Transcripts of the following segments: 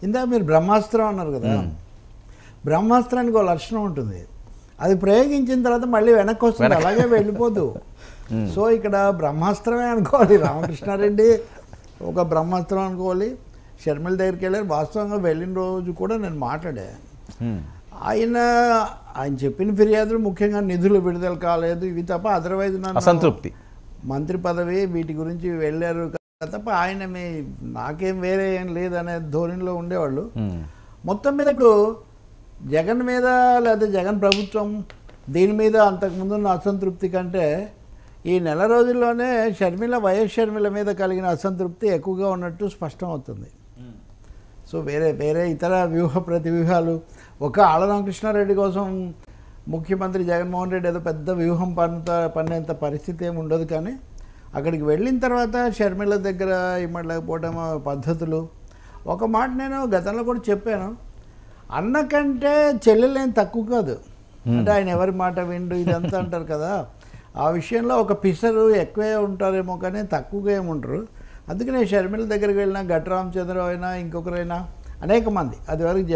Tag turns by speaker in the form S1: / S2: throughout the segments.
S1: ఇందాక మీరు బ్రహ్మాస్త్రం అన్నారు కదా, బ్రహ్మాస్త్రానికి ఒక లక్షణం ఉంటుంది, అది ప్రయోగించిన తర్వాత మళ్ళీ వెనక్కి వస్తుంది, అలాగే వెళ్ళిపోదు. సో ఇక్కడ బ్రహ్మాస్త్రమే అనుకోవాలి. రామకృష్ణారెడ్డి ఒక బ్రహ్మాస్త్రం అనుకోవాలి. షర్మిల దగ్గరికి వెళ్ళారు. వాస్తవంగా వెళ్ళిన రోజు కూడా నేను మాట్లాడాను. ఆయన చెప్పిన ఫిర్యాదులు ముఖ్యంగా నిధులు విడుదల కాలేదు ఇవి తప్ప, అదర్వైజ్
S2: అసంతృప్తి,
S1: మంత్రి పదవి వీటి గురించి వెళ్ళారు తప్ప ఆయన నాకేం వేరే ఏం లేదనే ధోరణిలో ఉండేవాళ్ళు. మొత్తం మీద ఇప్పుడు జగన్ మీద లేదా జగన్ ప్రభుత్వం దీని మీద అంతకుముందున్న అసంతృప్తి కంటే ఈ నెల రోజుల్లోనే వైఎస్ షర్మిల మీద కలిగిన అసంతృప్తి ఎక్కువగా ఉన్నట్టు స్పష్టం అవుతుంది. సో వేరే ఇతర ప్రతివ్యూహాలు ఒక ఆళ్లరామకృష్ణారెడ్డి కోసం ముఖ్యమంత్రి జగన్మోహన్ రెడ్డి ఏదో పెద్ద వ్యూహం పన్నేంత పరిస్థితి ఏమి ఉండదు. కానీ అక్కడికి వెళ్ళిన తర్వాత షర్మిల దగ్గర ఇమ్మడలేకపోవడం పద్ధతులు, ఒక మాట నేను గతంలో కూడా చెప్పాను, అన్న కంటే చెల్లెలేం తక్కువ కాదు. అంటే ఆయన ఎవరి మాట విండు ఇదంతా అంటారు కదా, ఆ విషయంలో ఒక పిసరు ఎక్కువే ఉంటారేమో కానీ తక్కువగా ఏముంటారు. అందుకనే షర్మిల దగ్గరికి వెళ్ళినా గట్ట రామచంద్రరావు అయినా ఇంకొకరైనా అనేక మంది అది వరకు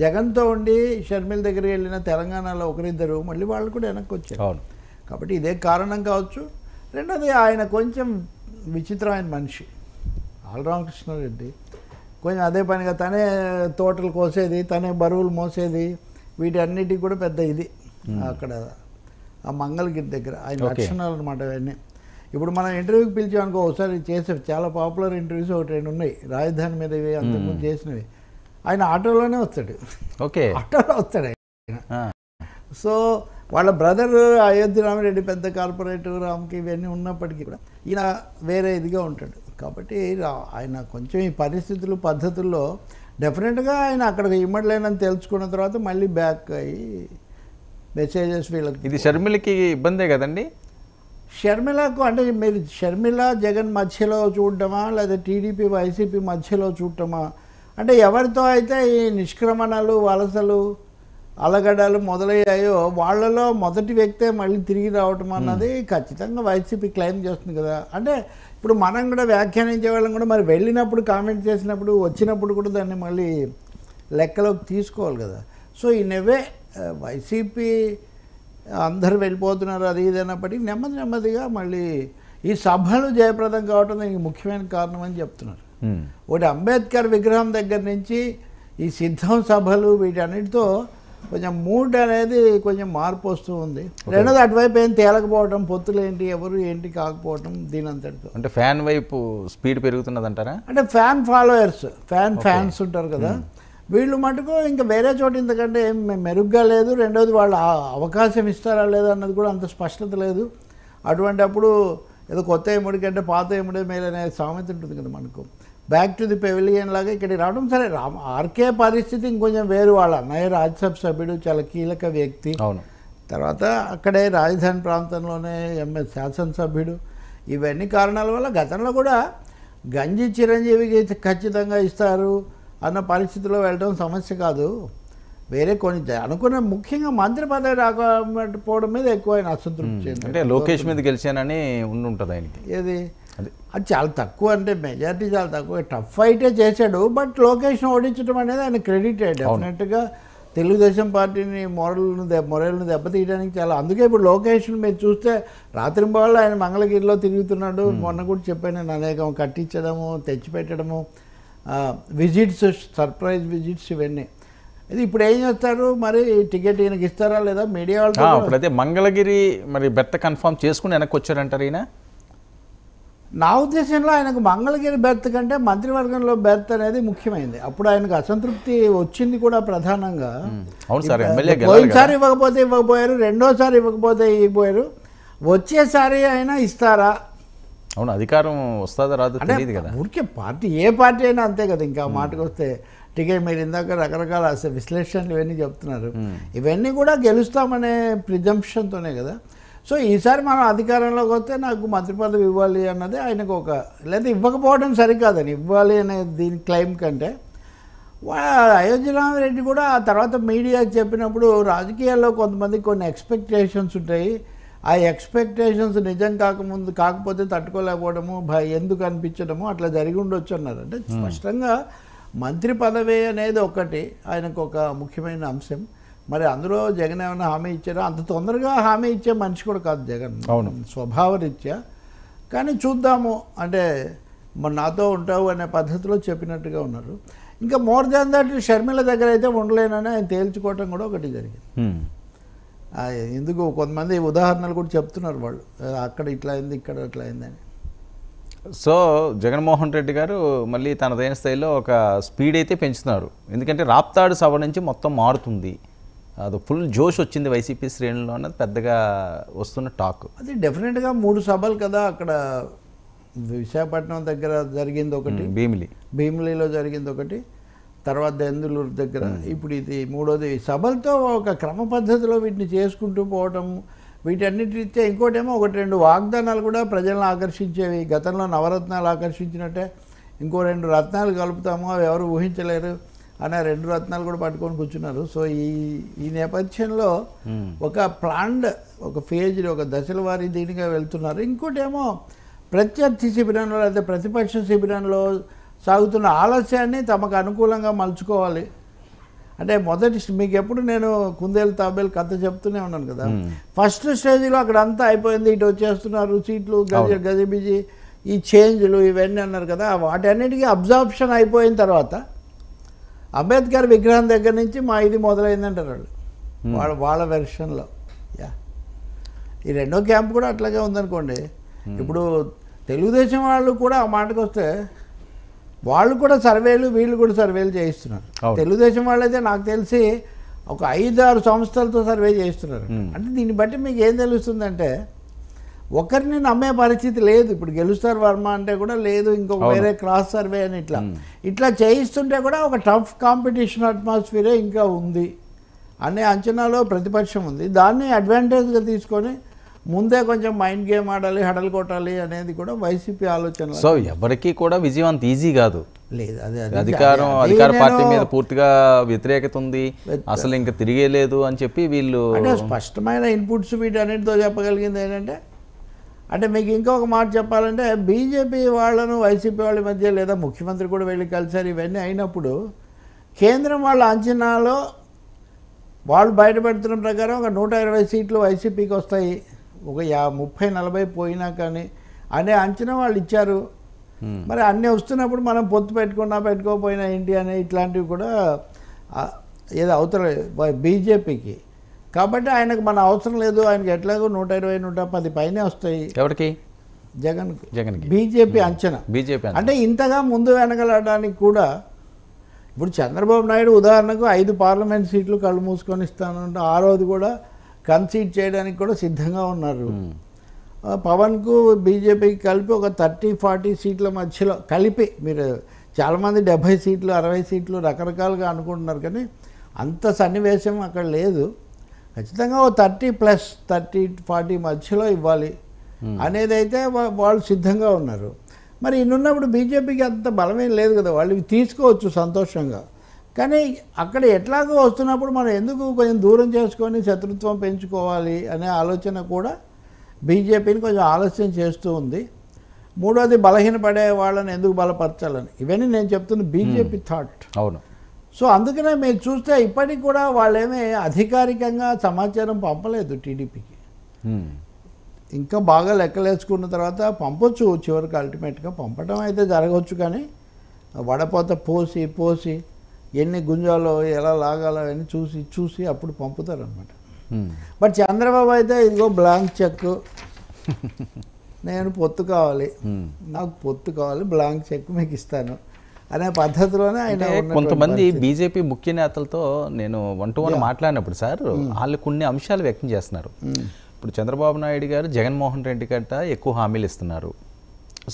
S1: జగన్తో ఉండి షర్మిల దగ్గరికి వెళ్ళిన తెలంగాణలో ఒకరిద్దరు మళ్ళీ వాళ్ళు కూడా వెనక్కి వచ్చారు. కాబట్టి ఇదే కారణం కావచ్చు. రెండోది ఆయన కొంచెం విచిత్రమైన మనిషి ఆళ్లరామకృష్ణారెడ్డి. కొంచెం అదే పనిగా తనే తోటలు కోసేది, తనే బరువులు మోసేది, వీటన్నిటికి కూడా పెద్ద ఇది అక్కడ ఆ మంగళగిరి దగ్గర ఆయన లక్షణాలు అనమాట అవన్నీ. ఇప్పుడు మనం ఇంటర్వ్యూకి పిలిచామనుకో, ఒకసారి చేసే చాలా పాపులర్ ఇంటర్వ్యూస్ ఒకటి రెండు ఉన్నాయి రాజధాని మీద, ఇవి అంతకుముందు చేసినవి. ఆయన ఆటోలోనే వస్తాడు, ఆటోలో వస్తాడు ఆయన. సో వాళ్ళ బ్రదర్ అయోధ్య రామిరెడ్డి పెద్ద కార్పొరేటర్ రామ్కి ఇవన్నీ ఉన్నప్పటికీ కూడా ఈయన వేరే ఇదిగా ఉంటాడు. కాబట్టి ఆయన కొంచెం ఈ పరిస్థితులు పద్ధతుల్లో డెఫినెట్గా ఆయన అక్కడికి ఇమ్మడలేనని తెలుసుకున్న తర్వాత మళ్ళీ బ్యాక్ అయ్యి మెసేజెస్ వీళ్ళకి.
S2: ఇది షర్మిలకి ఇబ్బందే కదండి.
S1: షర్మిలకు అంటే మీరు షర్మిల జగన్ మధ్యలో చూడటమా లేదా టీడీపీ వైసీపీ మధ్యలో చూడటమా అంటే ఎవరితో అయితే ఈ నిష్క్రమణలు వలసలు అలగడాలు మొదలయ్యాయో వాళ్ళలో మొదటి వ్యక్తే మళ్ళీ తిరిగి రావటం అన్నది ఖచ్చితంగా వైసీపీ క్లెయిమ్ చేస్తుంది కదా. అంటే ఇప్పుడు మనం కూడా వ్యాఖ్యానించే వాళ్ళం కూడా మరి వెళ్ళినప్పుడు కామెంట్ చేసినప్పుడు వచ్చినప్పుడు కూడా దాన్ని మళ్ళీ లెక్కలోకి తీసుకోవాలి కదా. సో ఇన్వే వైసీపీ అందరు వెళ్ళిపోతున్నారు అది ఇదన్నప్పటికీ నెమ్మదిగా మళ్ళీ ఈ సభలు జయప్రదం కావటం దానికి ముఖ్యమైన కారణం అని చెప్తున్నారు. ఒకటి అంబేద్కర్ విగ్రహం దగ్గర నుంచి ఈ సిద్ధం సభలు వీటన్నిటితో కొంచెం మూడ్ అనేది కొంచెం మార్పు వస్తూ ఉంది. రెండోది అటువైపు ఏం తేలకపోవటం, పొత్తులు ఏంటి ఎవరు ఏంటి కాకపోవటం దీని అంతటితో.
S2: అంటే ఫ్యాన్ వైపు స్పీడ్ పెరుగుతున్నది అంటారా?
S1: అంటే ఫ్యాన్ ఫాలోయర్స్ ఫ్యాన్స్ ఉంటారు కదా, వీళ్ళు మటుకు ఇంకా వేరే చోట ఇంతకంటే ఏం మెరుగ్గా లేదు. రెండోది వాళ్ళు అవకాశం ఇస్తారా లేదా అన్నది కూడా అంత స్పష్టత లేదు. అటువంటి అప్పుడు ఏదో కొత్త ఎముడి కంటే పాత ఎముడే మేలు అనే సామెత ఉంటుంది కదా మనకు. బ్యాక్ టు ది పెవిలియన్ లాగా ఇక్కడికి రావడం సరే. ఆర్కే పరిస్థితి ఇంకొంచెం వేరు. వాళ్ళ అన్నయ్య రాజ్యసభ సభ్యుడు, చాలా కీలక వ్యక్తి. తర్వాత అక్కడే రాజధాని ప్రాంతంలోనే శాసనసభ్యుడు. ఇవన్నీ కారణాల వల్ల గతంలో కూడా గంజి చిరంజీవికి ఖచ్చితంగా ఇస్తారు అన్న పరిస్థితిలో వెళ్ళడం సమస్య కాదు. వేరే కొన్ని అనుకున్న ముఖ్యంగా మంత్రి పదవి రాకపోవడం మీద ఎక్కువ ఆయన అసంతృప్తి చెంది.
S2: అంటే లోకేష్ మీద గెలిచానని ఉంటుంది ఆయనకి.
S1: ఏది అది చాలా తక్కువ, అంటే మెజారిటీ చాలా తక్కువ. టఫ్ ఫైటే చేశాడు, బట్ లోకేష్ను ఓడించడం అనేది ఆయన క్రెడిట్. డెఫినెట్గా తెలుగుదేశం పార్టీని మొరల్ని దెబ్బతీయడానికి చాలా. అందుకే ఇప్పుడు లోకేష్ని మీరు చూస్తే రాత్రింబాళ్ళు ఆయన మంగళగిరిలో తిరుగుతున్నాడు. మొన్న కూడా చెప్పాను నేను, అనేకం కట్టించడము, తెచ్చిపెట్టడము, విజిట్స్, సర్ప్రైజ్ విజిట్స్, ఇవన్నీ. ఇది ఇప్పుడు ఏం చేస్తారు మరి, టికెట్ ఈయనకి ఇస్తారా లేదా మీడియా వాళ్ళు?
S2: అదే మంగళగిరి మరి బెర్త్ కన్ఫర్మ్ చేసుకుని వెనక్కి వచ్చారంటారు ఈయన.
S1: నా ఉద్దేశంలో ఆయనకు మంగళగిరి బెర్త్ కంటే మంత్రివర్గంలో బెర్త్ అనేది ముఖ్యమైనది. అప్పుడు ఆయనకు అసంతృప్తి వచ్చింది కూడా ప్రధానంగా. పోయినసారి ఇవ్వకపోతే ఇవ్వకపోయారు, రెండోసారి ఇవ్వకపోతే ఇవ్వకపోయారు, వచ్చేసారి అయినా ఇస్తారా?
S2: అవును, అధికారం వస్తుందా రాదు తెలియదు కదా.
S1: ఊరికే పార్టీ ఏ పార్టీ అయినా అంతే కదా. ఇంకా మాటకు వస్తే టికెట్ మీరు ఇందాక రకరకాల విశ్లేషణలు ఇవన్నీ చెప్తున్నారు, ఇవన్నీ కూడా గెలుస్తామనే ప్రిజంప్షన్తోనే కదా. సో ఈసారి మనం అధికారంలోకి వస్తే నాకు మంత్రి పదవి ఇవ్వాలి అన్నది ఆయనకు ఒక, లేదా ఇవ్వకపోవడం సరికాదని ఇవ్వాలి అనే దీని క్లెయిమ్ కంటే. అయోధ్య రామిరెడ్డి కూడా ఆ తర్వాత మీడియాకి చెప్పినప్పుడు రాజకీయాల్లో కొంతమందికి కొన్ని ఎక్స్పెక్టేషన్స్ ఉంటాయి, ఆ ఎక్స్పెక్టేషన్స్ నిజం కాకపోతే తట్టుకోలేకపోవడము, ఎందుకు అనిపించడము అట్లా జరిగి ఉండొచ్చు అన్నారు. అంటే స్పష్టంగా మంత్రి పదవి అనేది ఒకటి ఆయనకు ఒక ముఖ్యమైన అంశం. మరి అందులో జగన్ ఏమైనా హామీ ఇచ్చారో, అంత తొందరగా హామీ ఇచ్చే మనిషి కూడా కాదు జగన్,
S2: అవును,
S1: స్వభావరీత్యా. కానీ చూద్దాము, అంటే మరి నాతో ఉంటావు అనే పద్ధతిలో చెప్పినట్టుగా ఉన్నారు. ఇంకా మోర్ దాన్ దట్ షర్మిల దగ్గర అయితే ఉండలేనని ఆయన తేల్చుకోవటం కూడా ఒకటి జరిగింది. ఎందుకు కొంతమంది ఉదాహరణలు కూడా చెప్తున్నారు వాళ్ళు, అక్కడ ఇట్లా అయింది ఇక్కడ ఇట్లా అయిందని.
S2: సో జగన్మోహన్ రెడ్డి గారు మళ్ళీ తనదైన స్థాయిలో ఒక స్పీడ్ అయితే పెంచుతున్నారు. ఎందుకంటే రాప్తాడు సభ నుంచి మొత్తం మారుతుంది, అది ఫుల్ జోష్ వచ్చింది వైసీపీ శ్రేణుల్లో అన్నది పెద్దగా వస్తున్న టాక్.
S1: అది డెఫినెట్గా 3 సభలు కదా, అక్కడ విశాఖపట్నం దగ్గర జరిగింది ఒకటి, భీమిలిలో జరిగింది ఒకటి, తర్వాత దెందులూరు దగ్గర, ఇప్పుడు ఇది 3వది. సభలతో ఒక క్రమ పద్ధతిలో వీటిని చేసుకుంటూ పోవటం, వీటన్నిటితో ఇంకోటేమో 1-2 వాగ్దానాలు కూడా ప్రజలను ఆకర్షించేవి. గతంలో నవరత్నాలు ఆకర్షించినట్టే ఇంకో 2 రత్నాలు కలుపుతాము, అవి ఎవరు ఊహించలేరు అనే 2 రత్నాలు కూడా పట్టుకొని కూర్చున్నారు. సో ఈ నేపథ్యంలో ఒక ప్లాన్డ్, ఒక ఫేజ్, ఒక దశల వారి దీనిగా వెళ్తున్నారు. ఇంకోటేమో ప్రత్యర్థి శిబిరంలో లేదా ప్రతిపక్ష శిబిరంలో సాగుతున్న ఆలస్యాన్ని తమకు అనుకూలంగా మలుచుకోవాలి. అంటే మొదటి మీకు ఎప్పుడు నేను కుందేలు తాబేలు కథ చెప్తూనే ఉన్నాను కదా, ఫస్ట్ స్టేజ్లో అక్కడ అంతా అయిపోయింది, ఇటు వచ్చేస్తున్నారు సీట్లు, గజిబిజి, ఈ చేంజ్లు ఇవన్నీ అన్నారు కదా, వాటన్నిటికీ అబ్జార్ప్షన్ అయిపోయిన తర్వాత అంబేద్కర్ విగ్రహం దగ్గర నుంచి మా ఇది మొదలైందంటారు వాళ్ళు, వాళ్ళ వెర్షన్లో. ఈ రెండో క్యాంప్ కూడా అట్లాగే ఉందనుకోండి. ఇప్పుడు తెలుగుదేశం వాళ్ళు కూడా ఆ మాటకు వస్తే వాళ్ళు కూడా సర్వేలు, వీళ్ళు కూడా సర్వేలు చేయిస్తున్నారు. తెలుగుదేశం వాళ్ళైతే నాకు తెలిసి ఒక 5-6 సంస్థలతో సర్వే చేయిస్తున్నారు. అంటే దీన్ని బట్టి మీకు ఏం తెలుస్తుందంటే ఒకరిని నమ్మే పరిస్థితి లేదు. ఇప్పుడు గెలుస్తారు వర్మ అంటే కూడా లేదు, ఇంకొక వేరే క్రాస్ సర్వే అని ఇట్లా చేయిస్తుంటే కూడా ఒక టఫ్ కాంపిటీషన్ అట్మాస్ఫియరే ఇంకా ఉంది అనే అంచనాలో ప్రతిపక్షం ఉంది. దాన్ని అడ్వాంటేజ్గా తీసుకొని ముందే కొంచెం మైండ్ గేమ్ ఆడాలి, హడలు కొట్టాలి అనేది కూడా వైసీపీ ఆలోచన.
S2: సో ఎవరికి కూడా విజయం అంత ఈజీ కాదు.
S1: లేదు,
S2: అధికార పార్టీ మీద పూర్తిగా వ్యతిరేకత ఉంది, అసలు ఇంకా తిరిగే లేదు అని చెప్పి వీళ్ళు
S1: అంటే స్పష్టమైన ఇన్పుట్స్ వీటన్నిటితో చెప్పగలిగింది ఏంటంటే, అంటే మీకు ఇంకొక మాట చెప్పాలంటే బీజేపీ వాళ్ళను వైసీపీ వాళ్ళ మధ్య లేదా ముఖ్యమంత్రి కూడా వెళ్ళి కలిసారు, ఇవన్నీ అయినప్పుడు కేంద్రం వాళ్ళ అంచనాలో వాళ్ళు బయటపెడుతున్న ప్రకారం ఒక 120 సీట్లు వైసీపీకి వస్తాయి, ఒక 30-40 పోయినా కానీ అనే అంచనా వాళ్ళు ఇచ్చారు. మరి అన్నీ వస్తున్నప్పుడు మనం పొత్తు పెట్టుకోకపోయినా ఏంటి అనే ఇట్లాంటివి కూడా ఏదో అవతల బీజేపీకి. కాబట్టి ఆయనకు మన అవసరం లేదు, ఆయనకి ఎట్లాగో 120-110 పైనే వస్తాయి.
S2: ఎవరికి?
S1: జగన్కి. బీజేపీ అంచనా. అంటే ఇంతగా ముందు వెనకలడానికి కూడా ఇప్పుడు చంద్రబాబు నాయుడు ఉదాహరణకు 5 పార్లమెంట్ సీట్లు కళ్ళు మూసుకొని ఇస్తానంటే 6వది కూడా కన్సీడ్ చేయడానికి కూడా సిద్ధంగా ఉన్నారు. పవన్కు బీజేపీకి కలిపి ఒక 30-40 సీట్ల మధ్యలో కలిపి, మీరు చాలామంది 70 సీట్లు 60 సీట్లు రకరకాలుగా అనుకుంటున్నారు, కానీ అంత సన్నివేశం అక్కడ లేదు. ఖచ్చితంగా ఓ 30+30-40 మధ్యలో ఇవ్వాలి అనేది అయితే వాళ్ళు సిద్ధంగా ఉన్నారు. మరి ఇన్నున్నప్పుడు బీజేపీకి అంత బలమేం లేదు కదా, వాళ్ళు తీసుకోవచ్చు సంతోషంగా. కానీ అక్కడ ఎట్లాగో వస్తున్నప్పుడు మనం ఎందుకు కొంచెం దూరం చేసుకొని శత్రుత్వం పెంచుకోవాలి అనే ఆలోచన కూడా బీజేపీని కొంచెం ఆలస్యం చేస్తూ ఉంది. 3వది బలహీనపడే వాళ్ళని ఎందుకు బలపరచాలని, ఇవన్నీ నేను చెప్తున్న బీజేపీ థాట్.
S2: అవును.
S1: సో అందుకనే మీరు చూస్తే ఇప్పటికి కూడా వాళ్ళేమీ అధికారికంగా సమాచారం పంపలేదు టీడీపీకి. ఇంకా బాగా లెక్కలేసుకున్న తర్వాత పంపొచ్చు, చివరికి అల్టిమేట్గా పంపడం అయితే జరగవచ్చు. కానీ వడపోత పోసి ఎన్ని గుంజాలో ఎలా లాగాలో అని చూసి అప్పుడు పంపుతారు అనమాట. బట్ చంద్రబాబు అయితే ఇదిగో బ్లాంక్ చెక్, నేను పొత్తు కావాలి, నాకు పొత్తు కావాలి, బ్లాంక్ చెక్ మీకు ఇస్తాను అనే పద్ధతిలోనే ఆయన.
S2: కొంతమంది బీజేపీ ముఖ్య నేతలతో నేను 1-to-1 మాట్లాడినప్పుడు సార్ వాళ్ళు కొన్ని అంశాలు వ్యక్తం చేస్తున్నారు. ఇప్పుడు చంద్రబాబు నాయుడు గారు జగన్మోహన్ రెడ్డి గట్ట ఎక్కువ హామీలు ఇస్తున్నారు.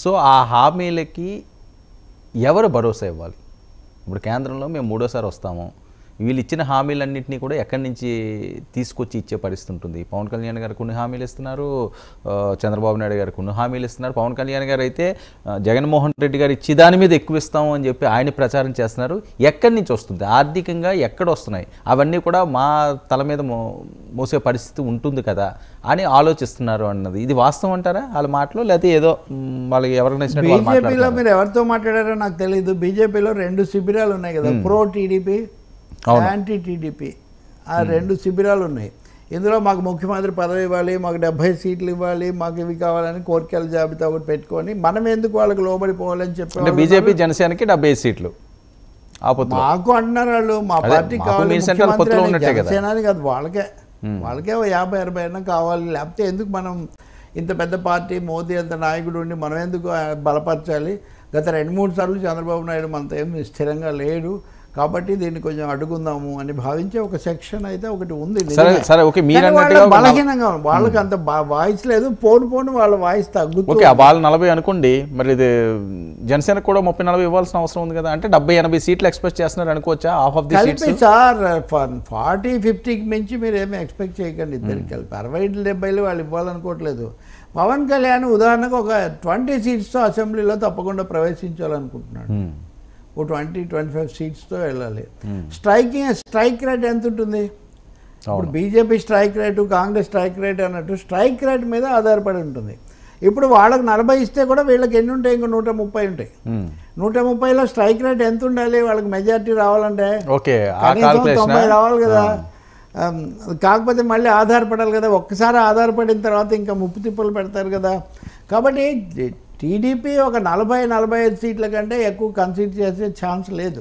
S2: సో ఆ హామీలకి ఎవరు భరోసా ఇవ్వాలి? ఇప్పుడు కేంద్రంలో మేము 3వ సారి వస్తాము, వీళ్ళు ఇచ్చిన హామీలన్నింటినీ కూడా ఎక్కడి నుంచి తీసుకొచ్చి ఇచ్చే పరిస్థితి ఉంటుంది. పవన్ కళ్యాణ్ గారు కొన్ని హామీలు ఇస్తున్నారు, చంద్రబాబు నాయుడు గారు కొన్ని హామీలు ఇస్తున్నారు. పవన్ కళ్యాణ్ గారు అయితే జగన్మోహన్ రెడ్డి గారు ఇచ్చి దాని మీద ఎక్కువ ఇస్తాము అని చెప్పి ఆయన ప్రచారం చేస్తున్నారు. ఎక్కడి నుంచి వస్తుంది, ఆర్థికంగా ఎక్కడ వస్తున్నాయి, అవన్నీ కూడా మా తల మీద మోసే పరిస్థితి ఉంటుంది కదా అని ఆలోచిస్తున్నారు అన్నది ఇది వాస్తవం అంటారా వాళ్ళ మాటలో, లేకపోతే ఏదో వాళ్ళకి ఎవరికి నచ్చినట్టు వాళ్ళు
S1: బీజేపీలో
S2: మాట్లాడుతున్నారు?
S1: మీరు ఎవరితో మాట్లాడారో నాకు తెలియదు. బీజేపీలో 2 శిబిరాలు ఉన్నాయి కదా, ప్రో టీడీపీ, యాంటీ టీడీపీ. ఆ 2 శిబిరాలు ఉన్నాయి. ఇందులో మాకు ముఖ్యమంత్రి పదవి ఇవ్వాలి, మాకు 70 సీట్లు ఇవ్వాలి, మాకు ఇవి కావాలని కోరికల జాబితా ఒకటి పెట్టుకొని మనం ఎందుకు వాళ్ళకి లోబడిపోవాలని చెప్పి
S2: బీజేపీ జనసేనకి 75 సీట్లు
S1: మాకు అంటున్నారు వాళ్ళు. మా పార్టీ కావాలి, జనసేనాని కాదు, వాళ్ళకే 50-60 అయినా కావాలి. లేకపోతే ఎందుకు మనం ఇంత పెద్ద పార్టీ, మోదీ అంత నాయకుడు ఉండి మనం ఎందుకు బలపరచాలి? గత 2-3 సార్లు చంద్రబాబు నాయుడు మనతో ఏమి స్థిరంగా లేడు కాబట్టి దీన్ని కొంచెం అడుగుందాము అని భావించే ఒక సెక్షన్ అయితే ఒకటి ఉంది. బలహీనంగా వాళ్ళకి అంత వాయిస్ లేదు, పోను వాళ్ళ వాయిస్ తగ్గుతుంది.
S2: వాళ్ళు 40 అనుకోండి, మరి ఇది జనసేనకు కూడా 30-40 ఇవ్వాల్సిన అవసరం ఉంది కదా. అంటే 70-80 సీట్లు ఎక్స్పెక్ట్ చేస్తున్నారు అనుకోవచ్చా? Half of the seats
S1: sir 40-50కి మించి మీరు ఏమి ఎక్స్పెక్ట్ చేయకండి. ఇద్దరికి కలిపి 60-70 వాళ్ళు ఇవ్వాలనుకోవట్లేదు. పవన్ కళ్యాణ్ ఉదాహరణకు ఒక 20 సీట్స్తో అసెంబ్లీలో తప్పకుండా ప్రవేశించాలనుకుంటున్నాడు. ఓ 20-25 సీట్స్తో వెళ్ళాలి. స్ట్రైక్ రేట్ ఎంత ఉంటుంది? ఇప్పుడు BJP strike rate, Congress strike rate అన్నట్టు స్ట్రైక్ రేట్ మీద ఆధారపడి ఉంటుంది. ఇప్పుడు వాళ్ళకి 40 ఇస్తే కూడా వీళ్ళకి ఎన్ని ఉంటాయి? ఇంకా 130 ఉంటాయి. 130లో స్ట్రైక్ రేట్ ఎంత ఉండాలి వాళ్ళకి మెజారిటీ రావాలంటే? కనీసం 90 రావాలి కదా. కాకపోతే మళ్ళీ ఆధారపడాలి కదా. ఒక్కసారి ఆధారపడిన తర్వాత ఇంకా ముప్పు తిప్పలు పెడతారు కదా. కాబట్టి టీడీపీ ఒక 40-45 సీట్ల కంటే ఎక్కువ కన్సిడర్ చేసే ఛాన్స్ లేదు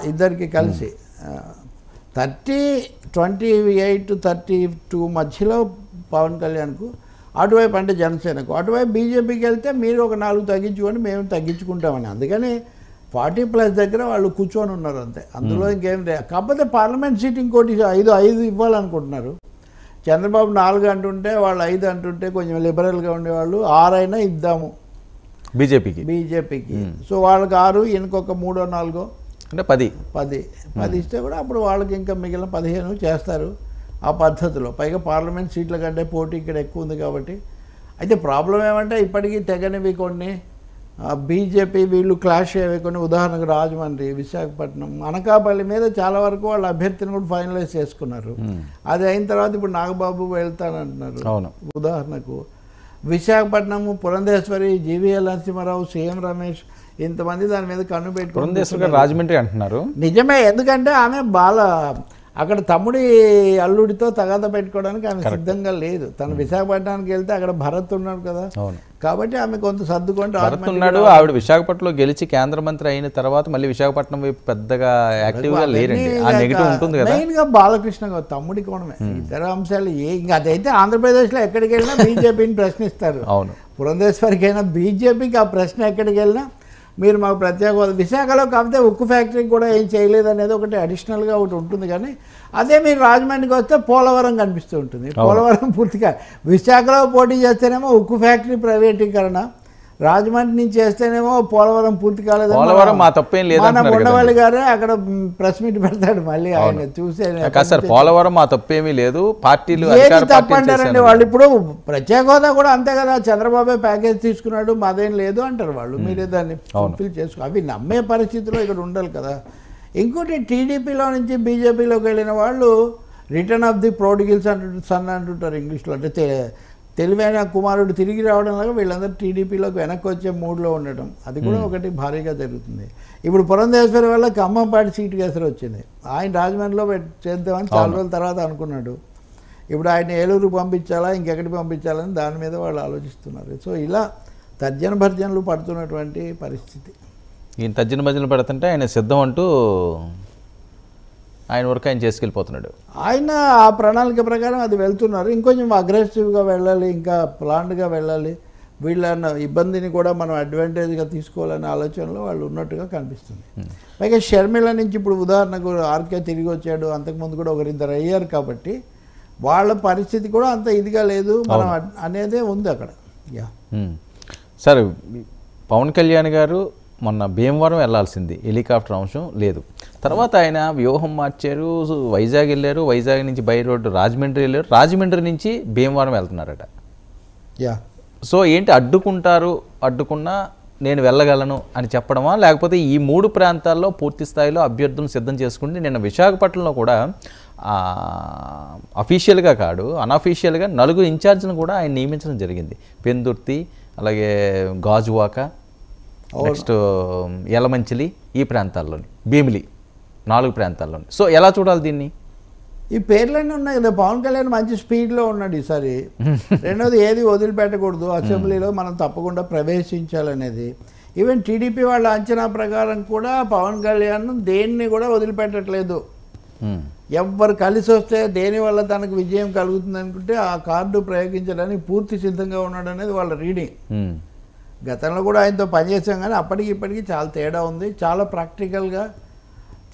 S1: ఇద్దరికి కలిసి. 28-32 మధ్యలో పవన్ కళ్యాణ్కు, అటువైపు అంటే జనసేనకు, అటువైపు బీజేపీకి వెళ్తే మీరు ఒక 4 తగ్గించుకొని మేము తగ్గించుకుంటామని. అందుకని 40+ దగ్గర వాళ్ళు కూర్చొని ఉన్నారు అంతే. అందులో ఇంకేం లేదు. కాకపోతే పార్లమెంట్ సీట్ ఇంకోటి 5 ఇవ్వాలనుకుంటున్నారు. చంద్రబాబు 4 అంటుంటే వాళ్ళు 5 అంటుంటే కొంచెం లిబరల్గా ఉండేవాళ్ళు 6 అయినా ఇద్దాము బీజేపీకి. సో వాళ్ళకి 6, ఇంకొక 3-4
S2: అంటే
S1: 10 ఇస్తే కూడా అప్పుడు వాళ్ళకి ఇంకా మిగిలిన 15 చేస్తారు ఆ పద్ధతిలో. పైగా పార్లమెంట్ సీట్ల కంటే పోటీ ఇక్కడ ఎక్కువ ఉంది కాబట్టి. అయితే ప్రాబ్లం ఏమంటే ఇప్పటికీ తెగనివి కొన్ని బీజేపీ వీళ్ళు క్లాష్ అయ్యేవి కొన్ని. ఉదాహరణకు రాజమండ్రి, విశాఖపట్నం, అనకాపల్లి మీద చాలా వరకు వాళ్ళ అభ్యర్థిని కూడా ఫైనలైజ్ చేసుకున్నారు. అది అయిన తర్వాత ఇప్పుడు నాగబాబు వెళ్తానంటున్నారు. ఉదాహరణకు విశాఖపట్నం, పురంధేశ్వరి, జీవీఎల్ నరసింహారావు, సీఎం రమేష్, ఇంతమంది దాని మీద కన్ను పెట్టుకుని
S2: రాజమండ్రి అంటున్నారు.
S1: నిజమే, ఎందుకంటే ఆమె అక్కడ తమ్ముడి అల్లుడితో తగాద పెట్టుకోవడానికి ఆమె సిద్ధంగా లేదు. తను విశాఖపట్నానికి వెళ్తే అక్కడ భరత్ ఉన్నాడు కదా, కాబట్టి ఆమె కొంత సర్దుకొని
S2: రాజమండ్రి. ఆవిడ విశాఖపట్నంలో గెలిచి కేంద్ర మంత్రి అయిన తర్వాత మళ్ళీ విశాఖపట్నం వైపు పెద్దగా యాక్టివ్గా లేరండి. ఆ నెగిటివ్ ఉంటుంది కదా.
S1: మెయిన్గా బాలకృష్ణ తమ్ముడి కోణమే. ఇతర అంశాలు ఇంకా అదైతే ఆంధ్రప్రదేశ్లో ఎక్కడికి వెళ్ళినా బీజేపీని ప్రశ్నిస్తారు.
S2: అవును,
S1: పురంధేశ్వరికి అయినా బీజేపీకి ఆ ప్రశ్న ఎక్కడికి వెళ్ళినా మీరు మాకు ప్రత్యేక హోదా. విశాఖలో కాకపోతే ఉక్కు ఫ్యాక్టరీకి కూడా ఏం చేయలేదు అనేది ఒకటి అడిషనల్గా ఒకటి ఉంటుంది. కానీ అదే మీరు రాజమండ్రికి వస్తే పోలవరం కనిపిస్తూ ఉంటుంది. పోలవరం పూర్తిగా విశాఖలో పోటీ చేస్తేనేమో ఉక్కు ఫ్యాక్టరీ ప్రైవేటీకరణ, రాజమండ్రి నుంచి చేస్తేనేమో పోలవరం పూర్తి కాలేదు. మన ఉండవల్లి గారే అక్కడ ప్రెస్ మీట్ పెడతాడు మళ్ళీ. ఆయన చూసే
S2: పోలవరం మా తప్పేమీ లేదు, పార్టీలు
S1: తప్పంటారండి వాళ్ళు. ఇప్పుడు ప్రత్యేక హోదా కూడా అంతే కదా, చంద్రబాబు ప్యాకేజ్ తీసుకున్నాడు మాదేం లేదు అంటారు వాళ్ళు. మీరే దాన్ని ఫుల్ఫిల్ చేసుకో, అవి నమ్మే పరిస్థితిలో ఇక్కడ ఉండాలి కదా. ఇంకోటి టీడీపీలో నుంచి బీజేపీలోకి వెళ్ళిన వాళ్ళు రిటర్న్ ఆఫ్ ది ప్రోడిగిల్ సన్ అంటుంటారు ఇంగ్లీష్లో. అంటే తెలివైన కుమారుడు తిరిగి రావడం లాగా వీళ్ళందరూ టీడీపీలోకి వెనక్కి వచ్చే మూడ్లో ఉండటం, అది కూడా ఒకటి భారీగా జరుగుతుంది. ఇప్పుడు పురంధేశ్వరి వల్ల ఖమ్మంపాటి సీటుకి ఎసరు వచ్చింది. ఆయన రాజమండ్రిలో చేద్దామని చాలా రోజుల తర్వాత అనుకున్నాడు. ఇప్పుడు ఆయన ఏలూరు పంపించాలా ఇంకెక్కడికి పంపించాలని దాని మీద వాళ్ళు ఆలోచిస్తున్నారు. సో ఇలా తర్జన భర్జనలు పడుతున్నటువంటి పరిస్థితి.
S2: ఈయన తర్జన భర్జనలు పడుతుంటే ఆయన సిద్ధం అంటూ ఆయన వరకు ఆయన చేసుకెళ్ళిపోతున్నాడు.
S1: ఆయన ఆ ప్రణాళిక ప్రకారం అది వెళ్తున్నారు. ఇంకొంచెం అగ్రెసివ్గా వెళ్ళాలి, ఇంకా ప్లాన్డ్గా వెళ్ళాలి, వీళ్ళ ఇబ్బందిని కూడా మనం అడ్వాంటేజ్గా తీసుకోవాలనే ఆలోచనలో వాళ్ళు ఉన్నట్టుగా కనిపిస్తుంది. పైగా షర్మిల నుంచి ఇప్పుడు ఉదాహరణకు ఆర్కే తిరిగి వచ్చాడు, అంతకుముందు కూడా 1-2 అయ్యారు కాబట్టి వాళ్ళ పరిస్థితి కూడా అంత ఇదిగా లేదు మనం అనేదే ఉంది అక్కడ.
S2: సరే, పవన్ కళ్యాణ్ గారు మొన్న భీమవరం వెళ్ళాల్సింది, హెలికాప్టర్ అంశం లేదు. తర్వాత ఆయన వ్యూహం మార్చారు, వైజాగ్ వెళ్ళారు, వైజాగ్ నుంచి బై రోడ్డు రాజమండ్రి వెళ్ళారు, రాజమండ్రి నుంచి భీమవరం వెళ్తున్నారట.
S1: యా
S2: సో ఏంటి అడ్డుకున్నా నేను వెళ్ళగలను అని చెప్పడమా, లేకపోతే ఈ 3 ప్రాంతాల్లో పూర్తి స్థాయిలో అభ్యర్థులను సిద్ధం చేసుకుంటే నిన్న విశాఖపట్నంలో కూడా అఫీషియల్గా కాదు అన్అఫీషియల్గా 4 ఇన్ఛార్జ్ను కూడా ఆయన నియమించడం జరిగింది. పెందుర్తి, అలాగే గాజువాక, నెక్స్ట్ యలమంచిలి, ఈ ప్రాంతాల్లోని భీమిలి, 4 ప్రాంతాల్లోని. సో ఎలా చూడాలి దీన్ని?
S1: ఈ పేర్లన్నీ ఉన్నాయి కదా. పవన్ కళ్యాణ్ మంచి స్పీడ్లో ఉన్నాడు ఈసారి. రెండోది ఏది వదిలిపెట్టకూడదు, అసెంబ్లీలో మనం తప్పకుండా ప్రవేశించాలనేది. ఈవెన్ టీడీపీ వాళ్ళ అంచనా ప్రకారం కూడా పవన్ కళ్యాణ్ దేన్ని కూడా వదిలిపెట్టట్లేదు. ఎవ్వరు కలిసి వస్తే దేనివల్ల తనకు విజయం కలుగుతుంది అనుకుంటే ఆ కార్డు ప్రయోగించడానికి పూర్తి సిద్ధంగా ఉన్నాడు అనేది వాళ్ళ రీడింగ్. గతంలో కూడా ఆయనతో పనిచేసాం కానీ అప్పటికి ఇప్పటికీ చాలా తేడా ఉంది. చాలా ప్రాక్టికల్గా,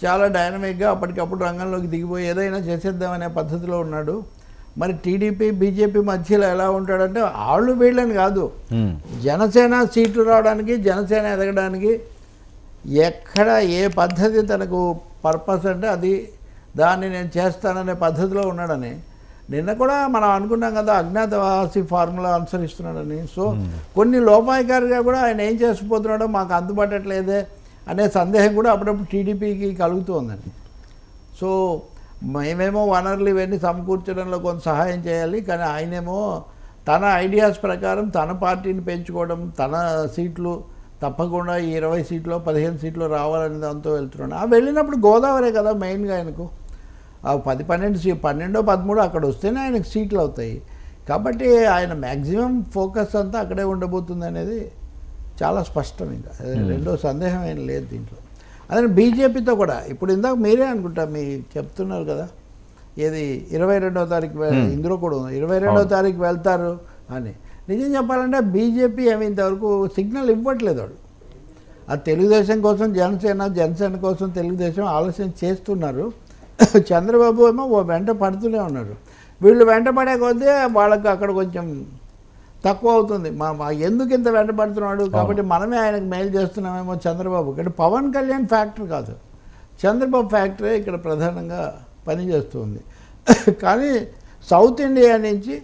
S1: చాలా డైనమిక్గా అప్పటికప్పుడు రంగంలోకి దిగిపోయి ఏదైనా చేసేద్దామనే పద్ధతిలో ఉన్నాడు. మరి టీడీపీ బీజేపీ మధ్యలో ఎలా ఉంటాడంటే వాళ్ళు వీళ్ళని కాదు, జనసేన సీట్లు రావడానికి, జనసేన ఎదగడానికి ఎక్కడ ఏ పద్ధతి తనకు పర్పస్ అంటే అది దాన్ని నేను చేస్తాననే పద్ధతిలో ఉన్నాడని. నిన్న కూడా మనం అనుకున్నాం కదా అజ్ఞాతవాసి ఫార్ములా అనుసరిస్తున్నాడని. సో కొన్ని లోపాయకారిగా కూడా ఆయన ఏం చేసిపోతున్నాడో మాకు అందుబాటట్లేదే అనే సందేహం కూడా అప్పుడప్పుడు టీడీపీకి కలుగుతుందండి. సో మేమేమో వనరులు ఇవన్నీ సమకూర్చడంలో కొంత సహాయం చేయాలి, కానీ ఆయనేమో తన ఐడియాస్ ప్రకారం తన పార్టీని పెంచుకోవడం, తన సీట్లు తప్పకుండా 20 సీట్లు 15 సీట్లు రావాలని దాంతో వెళ్తున్నాడు. ఆ వెళ్ళినప్పుడు గోదావరి కదా మెయిన్గా ఆయనకు. 10-12 13 అక్కడ వస్తేనే ఆయనకు సీట్లు అవుతాయి. కాబట్టి ఆయన మ్యాక్సిమం ఫోకస్ అంతా అక్కడే ఉండబోతుంది అనేది చాలా స్పష్టం. ఇంకా రెండో సందేహం ఏం లేదు దీంట్లో. అదే బీజేపీతో కూడా ఇప్పుడు ఇందాక మీరే అనుకుంటా చెప్తున్నారు కదా ఏది 22వ తారీఖు ఇందులో కూడా ఉంది 22వ తారీఖు వెళ్తారు అని. నిజం చెప్పాలంటే బీజేపీ ఏమి ఇంతవరకు సిగ్నల్ ఇవ్వట్లేదు. వాడు ఆ తెలుగుదేశం కోసం జనసేన కోసం తెలుగుదేశం ఆలోచన చేస్తున్నారు. చంద్రబాబు ఏమో వెంట పడుతూనే ఉన్నారు. వీళ్ళు వెంట పడే కొద్దీ వాళ్ళకి అక్కడ కొంచెం తక్కువ అవుతుంది. ఎందుకు ఇంత వెంట పడుతున్నాడు కాబట్టి మనమే ఆయనకు మెయిల్ చేస్తున్నామేమో చంద్రబాబు. ఇక్కడ పవన్ కళ్యాణ్ ఫ్యాక్టర్ కాదు, చంద్రబాబు ఫ్యాక్టరీ ఇక్కడ ప్రధానంగా పనిచేస్తుంది. కానీ సౌత్ ఇండియా నుంచి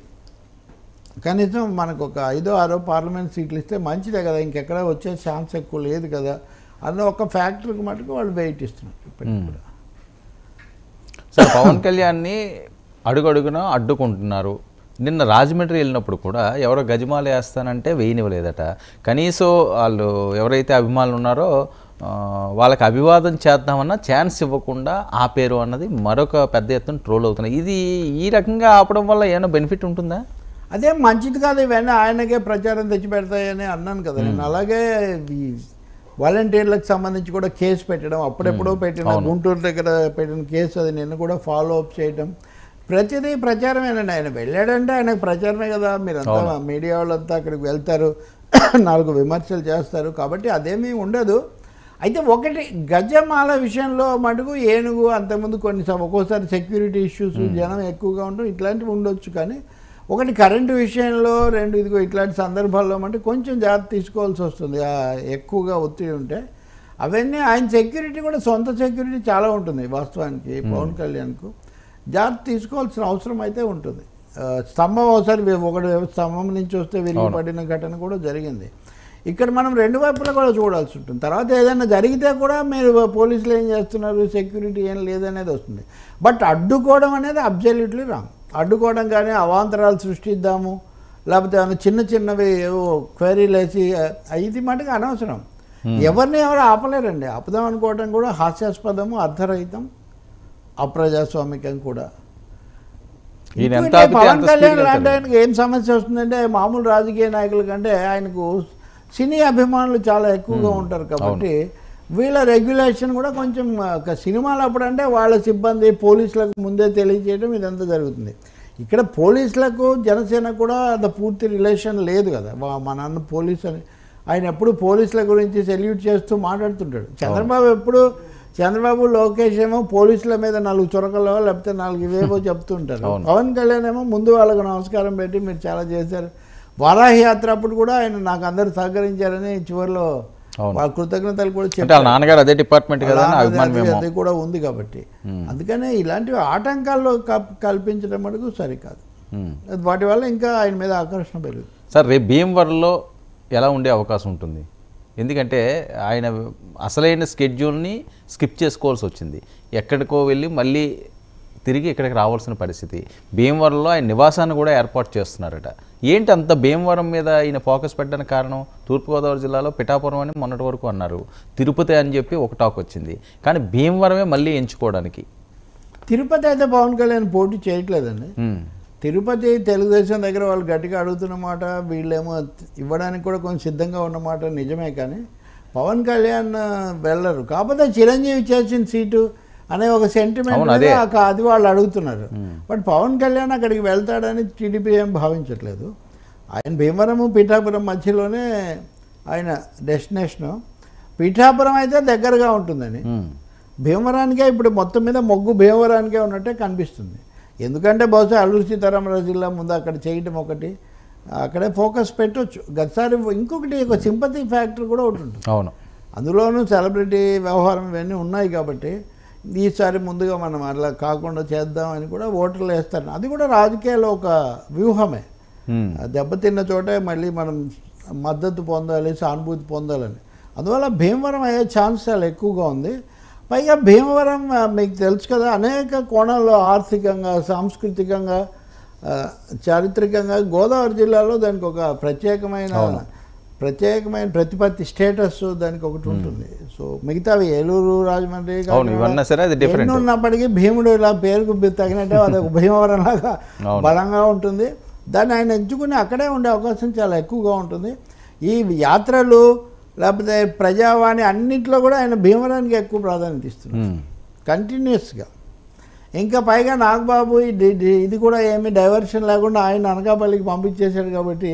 S1: కనీసం మనకు ఒక 5-6 పార్లమెంట్ సీట్లు ఇస్తే మంచిదే కదా, ఇంకెక్కడ వచ్చే ఛాన్స్ ఎక్కువ లేదు కదా అన్న ఒక ఫ్యాక్టరీకి మటుకు వాళ్ళు వెయిట్ ఇస్తున్నారు ఇప్పటికి కూడా.
S2: సో పవన్ కళ్యాణ్ని అడుగడుగున అడ్డుకుంటున్నారు. నిన్న రాజమండ్రి వెళ్ళినప్పుడు కూడా ఎవరో గజమాల వేస్తానంటే వేయనివ్వలేదట. కనీసం వాళ్ళు ఎవరైతే అభిమానులు ఉన్నారో వాళ్ళకి అభివాదం చేద్దామన్నా ఛాన్స్ ఇవ్వకుండా ఆపేరు అన్నది మరొక పెద్ద ఎత్తున ట్రోల్ అవుతున్నాయి. ఇది ఈ రకంగా ఆపడం వల్ల ఏమైనా బెనిఫిట్ ఉంటుందా?
S1: అదే మంచిది కాదు, ఇవన్నీ ఆయనకే ప్రచారం తెచ్చిపెడతాయని అన్నాను కదా నేను. అలాగే ఈ వాలంటీర్లకు సంబంధించి కూడా కేసు పెట్టడం, అప్పుడెప్పుడో పెట్టిన గుంటూరు దగ్గర పెట్టిన కేసు అది నిన్న కూడా ఫాలో అప్ చేయడం, ప్రతిదీ ప్రచారమేనండి. ఆయన వెళ్ళాడంటే ఆయనకు ప్రచారమే కదా. మీరంతా మీడియా వాళ్ళంతా అక్కడికి వెళ్తారు, 4 విమర్శలు చేస్తారు, కాబట్టి అదేమీ ఉండదు. అయితే ఒకటి గజమాల విషయంలో మటుకు ఏనుగు అంతకుముందు ఒక్కోసారి సెక్యూరిటీ ఇష్యూస్ జనం ఎక్కువగా ఉండడం ఇట్లాంటివి ఉండొచ్చు. కానీ ఒకటి కరెంటు విషయంలో, 2 ఇదిగో ఇట్లాంటి సందర్భాల్లో అంటే కొంచెం జాగ్రత్త తీసుకోవాల్సి వస్తుంది ఎక్కువగా ఒత్తిడి ఉంటే. అవన్నీ ఆయన సెక్యూరిటీ కూడా సొంత సెక్యూరిటీ చాలా ఉంటుంది వాస్తవానికి పవన్ కళ్యాణ్కు. జాగ్రత్త తీసుకోవాల్సిన అవసరం అయితే ఉంటుంది. స్తంభం ఒకసారి ఒకటి స్తంభం నుంచి వస్తే విరిగిపడిన ఘటన కూడా జరిగింది. ఇక్కడ మనం 2 వైపులా కూడా చూడాల్సి ఉంటుంది. తర్వాత ఏదైనా జరిగితే కూడా మీరు పోలీసులు ఏం చేస్తున్నారు, సెక్యూరిటీ ఏం లేదనేది వస్తుంది. బట్ అడ్డుకోవడం అనేది అబ్జల్యూట్లీ రాంగ్. అడ్డుకోవడం కానీ అవాంతరాలు సృష్టిద్దాము, లేకపోతే చిన్నవి ఏవో క్వైరీలు వేసి ఇది మటుకు అనవసరం. ఎవరిని ఎవరు ఆపలేరండి. ఆపుదాం అనుకోవడం కూడా హాస్యాస్పదము, అర్థరహితం, అప్రజాస్వామికం కూడా. పవన్ కళ్యాణ్ లాంటి ఆయనకు ఏం సమస్య వస్తుందంటే మామూలు రాజకీయ నాయకుల కంటే ఆయనకు సినీ అభిమానులు చాలా ఎక్కువగా ఉంటారు కాబట్టి వీళ్ళ రెగ్యులేషన్ కూడా కొంచెం సినిమాలు అప్పుడంటే వాళ్ళ సిబ్బంది పోలీసులకు ముందే తెలియజేయడం ఇదంతా జరుగుతుంది. ఇక్కడ పోలీసులకు జనసేన కూడా అంత పూర్తి రిలేషన్ లేదు కదా. మా నాన్న పోలీస్ అని ఆయన ఎప్పుడు పోలీసుల గురించి సెల్యూట్ చేస్తూ మాట్లాడుతుంటాడు. చంద్రబాబు లోకేష్ ఏమో పోలీసుల మీద 4 చొరకలో లేకపోతే 4 ఇవేవో చెప్తుంటారు. పవన్ కళ్యాణ్ ఏమో ముందు వాళ్ళకు నమస్కారం పెట్టి మీరు చాలా చేశారు. వారాహి యాత్ర అప్పుడు కూడా ఆయన నాకు అందరూ సహకరించారని చివరిలో వాళ్ళ కృతజ్ఞతలు కూడా
S2: అంటే వాళ్ళ నాన్నగారు అదే డిపార్ట్మెంట్ కదా అని అభిమానం ఏమో.
S1: అది కూడా ఉంది కాబట్టి అందుకనే ఇలాంటివి ఆటంకాల్లో కల్పించడం మటుకు సరికాదు. వాటి వల్ల ఇంకా ఆయన మీద ఆకర్షణ పెరుగుతుంది.
S2: సార్ రేపు భీమవరంలో ఎలా ఉండే అవకాశం ఉంటుంది? ఎందుకంటే ఆయన అసలైన స్కెడ్యూల్ని స్కిప్ చేసుకోవాల్సి వచ్చింది, ఎక్కడికో వెళ్ళి మళ్ళీ తిరిగి ఇక్కడికి రావాల్సిన పరిస్థితి. భీమవరంలో ఆయన నివాసాన్ని కూడా ఏర్పాటు చేస్తున్నారట. ఏంటి అంత భీమవరం మీద ఆయన ఫోకస్ పెట్టడానికి కారణం? తూర్పుగోదావరి జిల్లాలో పిఠాపురం అని మొన్నటి వరకు అన్నారు, తిరుపతి అని చెప్పి ఒక టాక్ వచ్చింది, కానీ భీమవరమే మళ్ళీ ఎంచుకోవడానికి.
S1: తిరుపతి అయితే పవన్ కళ్యాణ్ పోటీ చేయట్లేదండి. తిరుపతి తెలుగుదేశం దగ్గర వాళ్ళు గట్టిగా అడుగుతున్నమాట, వీళ్ళేమో ఇవ్వడానికి కూడా కొంచెం సిద్ధంగా ఉన్నమాట నిజమే, కానీ పవన్ కళ్యాణ్ వెళ్ళరు. కాకపోతే చిరంజీవి చేసిన సీటు అనే ఒక సెంటిమెంట్ అది వాళ్ళు అడుగుతున్నారు. బట్ పవన్ కళ్యాణ్ అక్కడికి వెళ్తాడని టీడీపీ ఏం భావించట్లేదు. ఆయన భీమవరము పిఠాపురం మధ్యలోనే ఆయన డెస్టినేషను. పిఠాపురం అయితే దగ్గరగా ఉంటుందని, భీమవరానికే ఇప్పుడు మొత్తం మీద మొగ్గు భీమవరానికే ఉన్నట్టే కనిపిస్తుంది. ఎందుకంటే బహుశా అల్లూరి సీతారామరాజు జిల్లా ముందు అక్కడ చేయటం ఒకటి, అక్కడే ఫోకస్ పెట్టవచ్చు. గతసారి ఇంకొకటి ఒక సింపతి ఫ్యాక్టర్ కూడా ఒకటి ఉంటుంది.
S2: అవును,
S1: అందులోనూ సెలబ్రిటీ వ్యవహారం ఇవన్నీ ఉన్నాయి కాబట్టి ఈసారి ముందుగా మనం అలా కాకుండా చేద్దామని కూడా ఓటర్లు వేస్తారు. అది కూడా రాజకీయాల్లో ఒక వ్యూహమే. దెబ్బతిన్న చోటే మళ్ళీ మనం మద్దతు పొందాలి, సానుభూతి పొందాలని. అందువల్ల భీమవరం అయ్యే ఛాన్స్ చాలా ఎక్కువగా ఉంది. పైగా భీమవరం మీకు తెలుసు కదా, అనేక కోణాల్లో ఆర్థికంగా, సాంస్కృతికంగా, చారిత్రకంగా గోదావరి జిల్లాలో దానికి ఒక ప్రత్యేకమైన ప్రతిపత్తి స్టేటస్ దానికి ఒకటి ఉంటుంది. సో మిగతావి ఏలూరు, రాజమండ్రి ఎన్ని ఉన్నప్పటికీ భీముడు ఇలా పేరుకు తగినట్టే అదొక భీమవరం లాగా బలంగా ఉంటుంది. దాన్ని ఆయన ఎంచుకుని అక్కడే ఉండే అవకాశం చాలా ఎక్కువగా ఉంటుంది. ఈ యాత్రలు లేకపోతే ప్రజావాణి అన్నింటిలో కూడా ఆయన భీమవరానికి ఎక్కువ ప్రాధాన్యత ఇస్తున్నారు కంటిన్యూస్గా. ఇంకా పైగా నాగబాబు ఇది కూడా ఏమి డైవర్షన్ లేకుండా ఆయన అనకాపల్లికి పంపించేశాడు కాబట్టి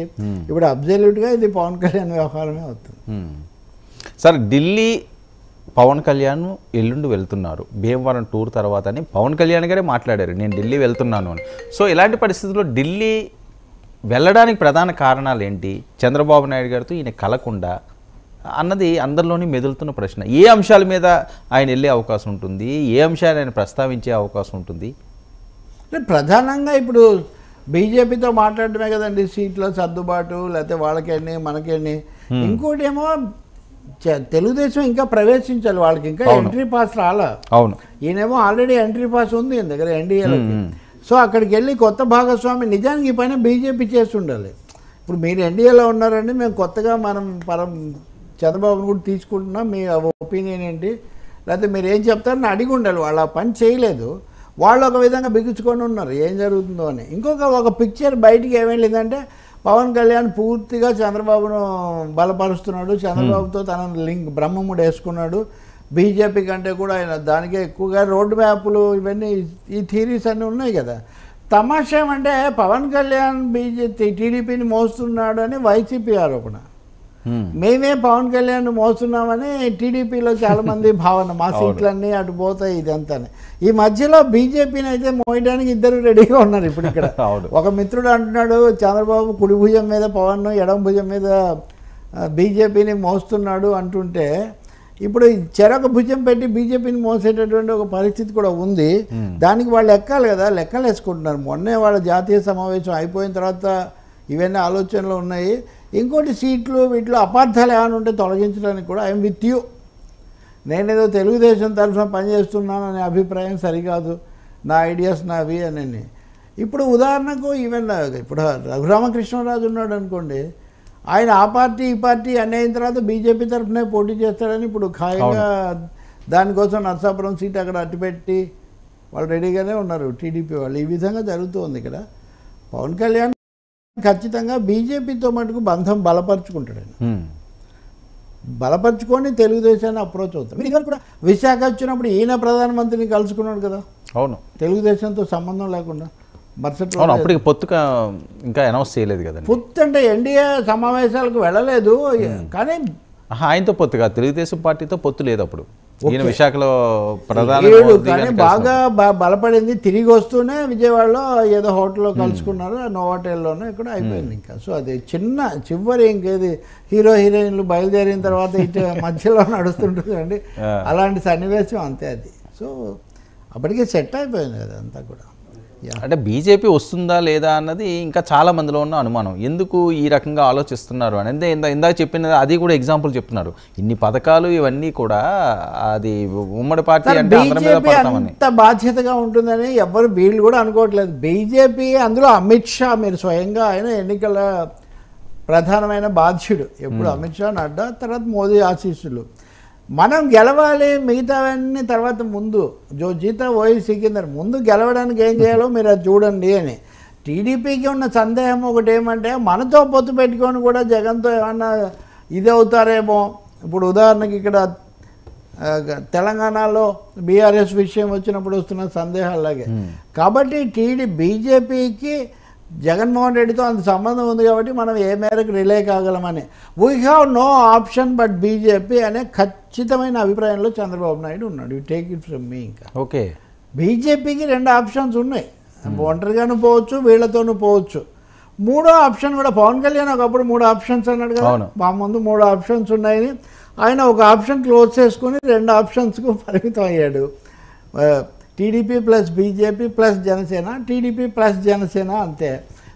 S1: ఇప్పుడు అబ్జల్యూట్గా ఇది పవన్ కళ్యాణ్ వ్యవహారమే అవుతుంది.
S2: సార్ ఢిల్లీ పవన్ కళ్యాణ్ ఎల్లుండి వెళ్తున్నారు భీమవరం టూర్ తర్వాత అని పవన్ కళ్యాణ్ గారే మాట్లాడారు, నేను ఢిల్లీ వెళ్తున్నాను అని. సో ఇలాంటి పరిస్థితుల్లో ఢిల్లీ వెళ్ళడానికి ప్రధాన కారణాలు ఏంటి? చంద్రబాబు నాయుడు గారితో ఈయన కలకుండా అన్నది అందరిలోని మెదులుతున్న ప్రశ్న. ఏ అంశాల మీద ఆయన వెళ్ళే అవకాశం ఉంటుంది, ఏ అంశాలు ఆయన ప్రస్తావించే అవకాశం ఉంటుంది?
S1: ప్రధానంగా ఇప్పుడు బీజేపీతో మాట్లాడటమే కదండి, సీట్ల సర్దుబాటు, లేకపోతే వాళ్ళకెన్ని మనకెన్ని. ఇంకోటి ఏమో తెలుగుదేశం ఇంకా ప్రవేశించాలి, వాళ్ళకి ఇంకా ఎంట్రీ పాస్ రాలా.
S2: అవును,
S1: ఈయనేమో ఆల్రెడీ ఎంట్రీ పాస్ ఉంది ఈయన దగ్గర ఎన్డీఏలో. సో అక్కడికి వెళ్ళి కొత్త భాగస్వామి నిజానికి ఈ పైన బీజేపీ చేసి ఉండాలి. ఇప్పుడు మీరు ఎన్డీఏలో ఉన్నారండి, మేము కొత్తగా మనం చంద్రబాబును కూడా తీసుకుంటున్నాం, మీ ఒపీనియన్ ఏంటి, లేకపోతే మీరు ఏం చెప్తారని అడిగి ఉండాలి. వాళ్ళు ఆ పని చేయలేదు, వాళ్ళు ఒక విధంగా బిగుచుకొని ఉన్నారు ఏం జరుగుతుందో అని. ఒక పిక్చర్ బయటికి ఏమేళ్ళిందంటే పవన్ కళ్యాణ్ పూర్తిగా చంద్రబాబును బలపరుస్తున్నాడు, చంద్రబాబుతో తన లింక్ బ్రహ్మముడు వేసుకున్నాడు, బీజేపీ కంటే కూడా ఆయన దానికే ఎక్కువగా రోడ్ మ్యాప్లు ఇవన్నీ ఈ థీరీస్ అన్నీ ఉన్నాయి కదా. తమాషా ఏమంటే పవన్ కళ్యాణ్ టీడీపీని మోస్తున్నాడు అని వైసీపీ ఆరోపణ, మేమే పవన్ కళ్యాణ్ మోస్తున్నామని టీడీపీలో చాలామంది భావన, మా సీట్లన్నీ అటు పోతాయి ఇదంతానే. ఈ మధ్యలో బీజేపీని అయితే మోయడానికి ఇద్దరు రెడీగా ఉన్నారు. ఇప్పుడు ఇక్కడ ఒక మిత్రుడు అంటున్నాడు చంద్రబాబు కుడి భుజం మీద పవన్, ఎడమ భుజం మీద బీజేపీని మోస్తున్నాడు అంటుంటే, ఇప్పుడు చెరొక భుజం పెట్టి బీజేపీని మోసేటటువంటి ఒక పరిస్థితి కూడా ఉంది. దానికి వాళ్ళు ఎక్కాలి కదా, లెక్కలు వేసుకుంటున్నారు. మొన్నే వాళ్ళ జాతీయ సమావేశం అయిపోయిన తర్వాత ఇవన్నీ ఆలోచనలు ఉన్నాయి. ఇంకోటి సీట్లు వీటిలో అపార్థాలు ఏమైనా ఉంటే తొలగించడానికి కూడా ఐఎమ్ విత్ యూ, నేనేదో తెలుగుదేశం తరఫున పనిచేస్తున్నాననే అభిప్రాయం సరికాదు, నా ఐడియాస్ నావి అని. ఇప్పుడు ఉదాహరణకు ఈవెన్ ఇప్పుడు రఘురామకృష్ణరాజు ఉన్నాడు అనుకోండి, ఆయన ఆ పార్టీ ఈ పార్టీ అయిన తర్వాత బీజేపీ తరఫునే పోటీ చేస్తాడని ఇప్పుడు ఖాయంగా దానికోసం నరసాపురం సీట్ అక్కడ అట్టుపెట్టి వాళ్ళు రెడీగానే ఉన్నారు టీడీపీ వాళ్ళు. ఈ విధంగా జరుగుతుంది ఇక్కడ. పవన్ కళ్యాణ్ ఖచ్చితంగా బీజేపీతో మటుకు బంధం బలపరుచుకుంటాడు, బలపరుచుకొని తెలుగుదేశాన్ని అప్రోచ్ అవుతాడు. మీరు కూడా విశాఖ వచ్చినప్పుడు ఈయన ప్రధానమంత్రిని కలుసుకున్నాడు కదా, అవును, తెలుగుదేశంతో సంబంధం లేకుండా.
S2: అప్పటికి పొత్తుగా ఇంకా అనౌన్స్ చేయలేదు కదా.
S1: పొత్తు అంటే ఎన్డీఏ సమావేశాలకు వెళ్ళలేదు, కానీ
S2: ఆయనతో పొత్తుగా తెలుగుదేశం పార్టీతో పొత్తు లేదు అప్పుడు. ఈయన విశాఖలో ప్రధాన
S1: కానీ బాగా బలపడింది. తిరిగి వస్తూనే విజయవాడలో ఏదో హోటల్లో కలుసుకున్నారు, నోవాటెల్లోనే ఇక్కడ అయిపోయింది ఇంకా. సో అది చివరి ఇంకేది హీరో హీరోయిన్లు బయలుదేరిన తర్వాత ఇటు మధ్యలో నడుస్తుంటుందండి, అలాంటి సన్నివేశం అంతే అది. సో అప్పటికే సెట్ అయిపోయింది కదా అంతా కూడా.
S2: అంటే బీజేపీ వస్తుందా లేదా అన్నది ఇంకా చాలా మందిలో ఉన్న అనుమానం. ఎందుకు ఈ రకంగా ఆలోచిస్తున్నారు అని ఇందాక చెప్పినది అది కూడా ఎగ్జాంపుల్ చెప్తున్నారు. ఇన్ని పథకాలు ఇవన్నీ కూడా అది ఉమ్మడి పార్టీ అంటే అందరి మీద పడతామని
S1: అంత బాధ్యతగా ఉంటుందని ఎవరు వీళ్ళు కూడా అనుకోవట్లేదు. బీజేపీ అందులో అమిత్ షా మీరు స్వయంగా ఆయన ఎన్నికల ప్రధానమైన బాధ్యుడు. ఎప్పుడు అమిత్ షా, నడ్డా, తర్వాత మోదీ ఆశీస్సులు. మనం గెలవాలి, మిగతావన్నీ తర్వాత ముందు జో జీతా ఓయి సికిందర్, ముందు గెలవడానికి ఏం చేయాలో మీరు అది చూడండి అని. టీడీపీకి ఉన్న సందేహం ఒకటి ఏమంటే మనతో పొత్తు పెట్టుకొని కూడా జగన్తో ఏమన్నా ఇది అవుతారేమో. ఇప్పుడు ఉదాహరణకి ఇక్కడ తెలంగాణలో బీఆర్ఎస్ విషయం వచ్చినప్పుడు వస్తున్న సందేహాలాగే. కాబట్టి బీజేపీకి జగన్మోహన్ రెడ్డితో అంత సంబంధం ఉంది కాబట్టి మనం ఏ మేరకు రిలే కాగలమని we have no option but BJP అనే ఖచ్చితమైన అభిప్రాయంలో చంద్రబాబు నాయుడు ఉన్నాడు. You take it from me. ఇంకా
S2: ఓకే,
S1: బీజేపీకి 2 ఆప్షన్స్ ఉన్నాయి. ఒంటరిగాను పోవచ్చు, వీళ్ళతోనూ పోవచ్చు. 3వ ఆప్షన్ కూడా పవన్ కళ్యాణ్ ఒకప్పుడు 3 ఆప్షన్స్ అన్నాడు కదా, మా ముందు 3 ఆప్షన్స్ ఉన్నాయని. ఆయన ఒక ఆప్షన్ క్లోజ్ చేసుకుని 2 ఆప్షన్స్కు పరిమితం అయ్యాడు. TDP plus BJP plus Janasena, TDP plus Janasena అంతే.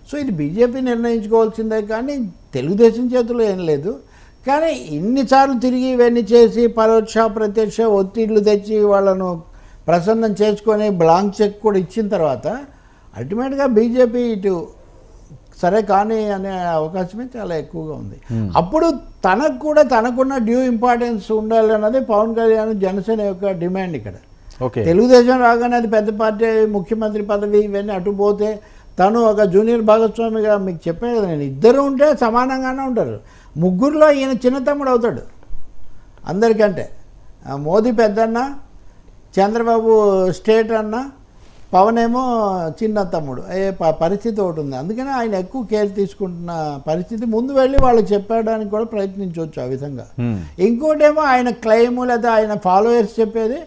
S1: సో ఇది బీజేపీ నిర్ణయించుకోవాల్సిందే కానీ తెలుగుదేశం చేతిలో ఏం లేదు. కానీ ఇన్నిసార్లు తిరిగి ఇవన్నీ చేసి పరోక్ష ప్రత్యక్ష ఒత్తిళ్లు తెచ్చి వాళ్ళను ప్రసన్నం చేసుకొని బ్లాంక్ చెక్ కూడా ఇచ్చిన తర్వాత అల్టిమేట్గా బీజేపీ ఇటు సరే కానీ అనే అవకాశమే చాలా ఎక్కువగా ఉంది. అప్పుడు తనకు కూడా తనకున్న డ్యూ ఇంపార్టెన్స్ ఉండాలి అన్నది పవన్ కళ్యాణ్ జనసేన యొక్క డిమాండ్. ఇక్కడ తెలుగుదేశం రాగానే అది పెద్ద పార్టీ, ముఖ్యమంత్రి పదవి ఇవన్నీ అటుపోతే తను ఒక జూనియర్ భాగస్వామిగా మీకు చెప్పాను కదా నేను, ఇద్దరు ఉంటే సమానంగానే ఉంటారు. ముగ్గురులో ఈయన చిన్న తమ్ముడు అవుతాడు అందరికంటే. మోదీ పెద్దన్న, చంద్రబాబు స్టేట్ అన్న, పవన్ ఏమో చిన్న తమ్ముడు అయ్యే పరిస్థితి ఒకటి ఉంది. అందుకని ఆయన ఎక్కువ కేర్ తీసుకుంటున్న పరిస్థితి. ముందు వెళ్ళి వాళ్ళకి చెప్పడానికి కూడా ప్రయత్నించవచ్చు ఆ విధంగా. ఇంకోటేమో ఆయన క్లెయిము లేదా ఆయన ఫాలోయర్స్ చెప్పేది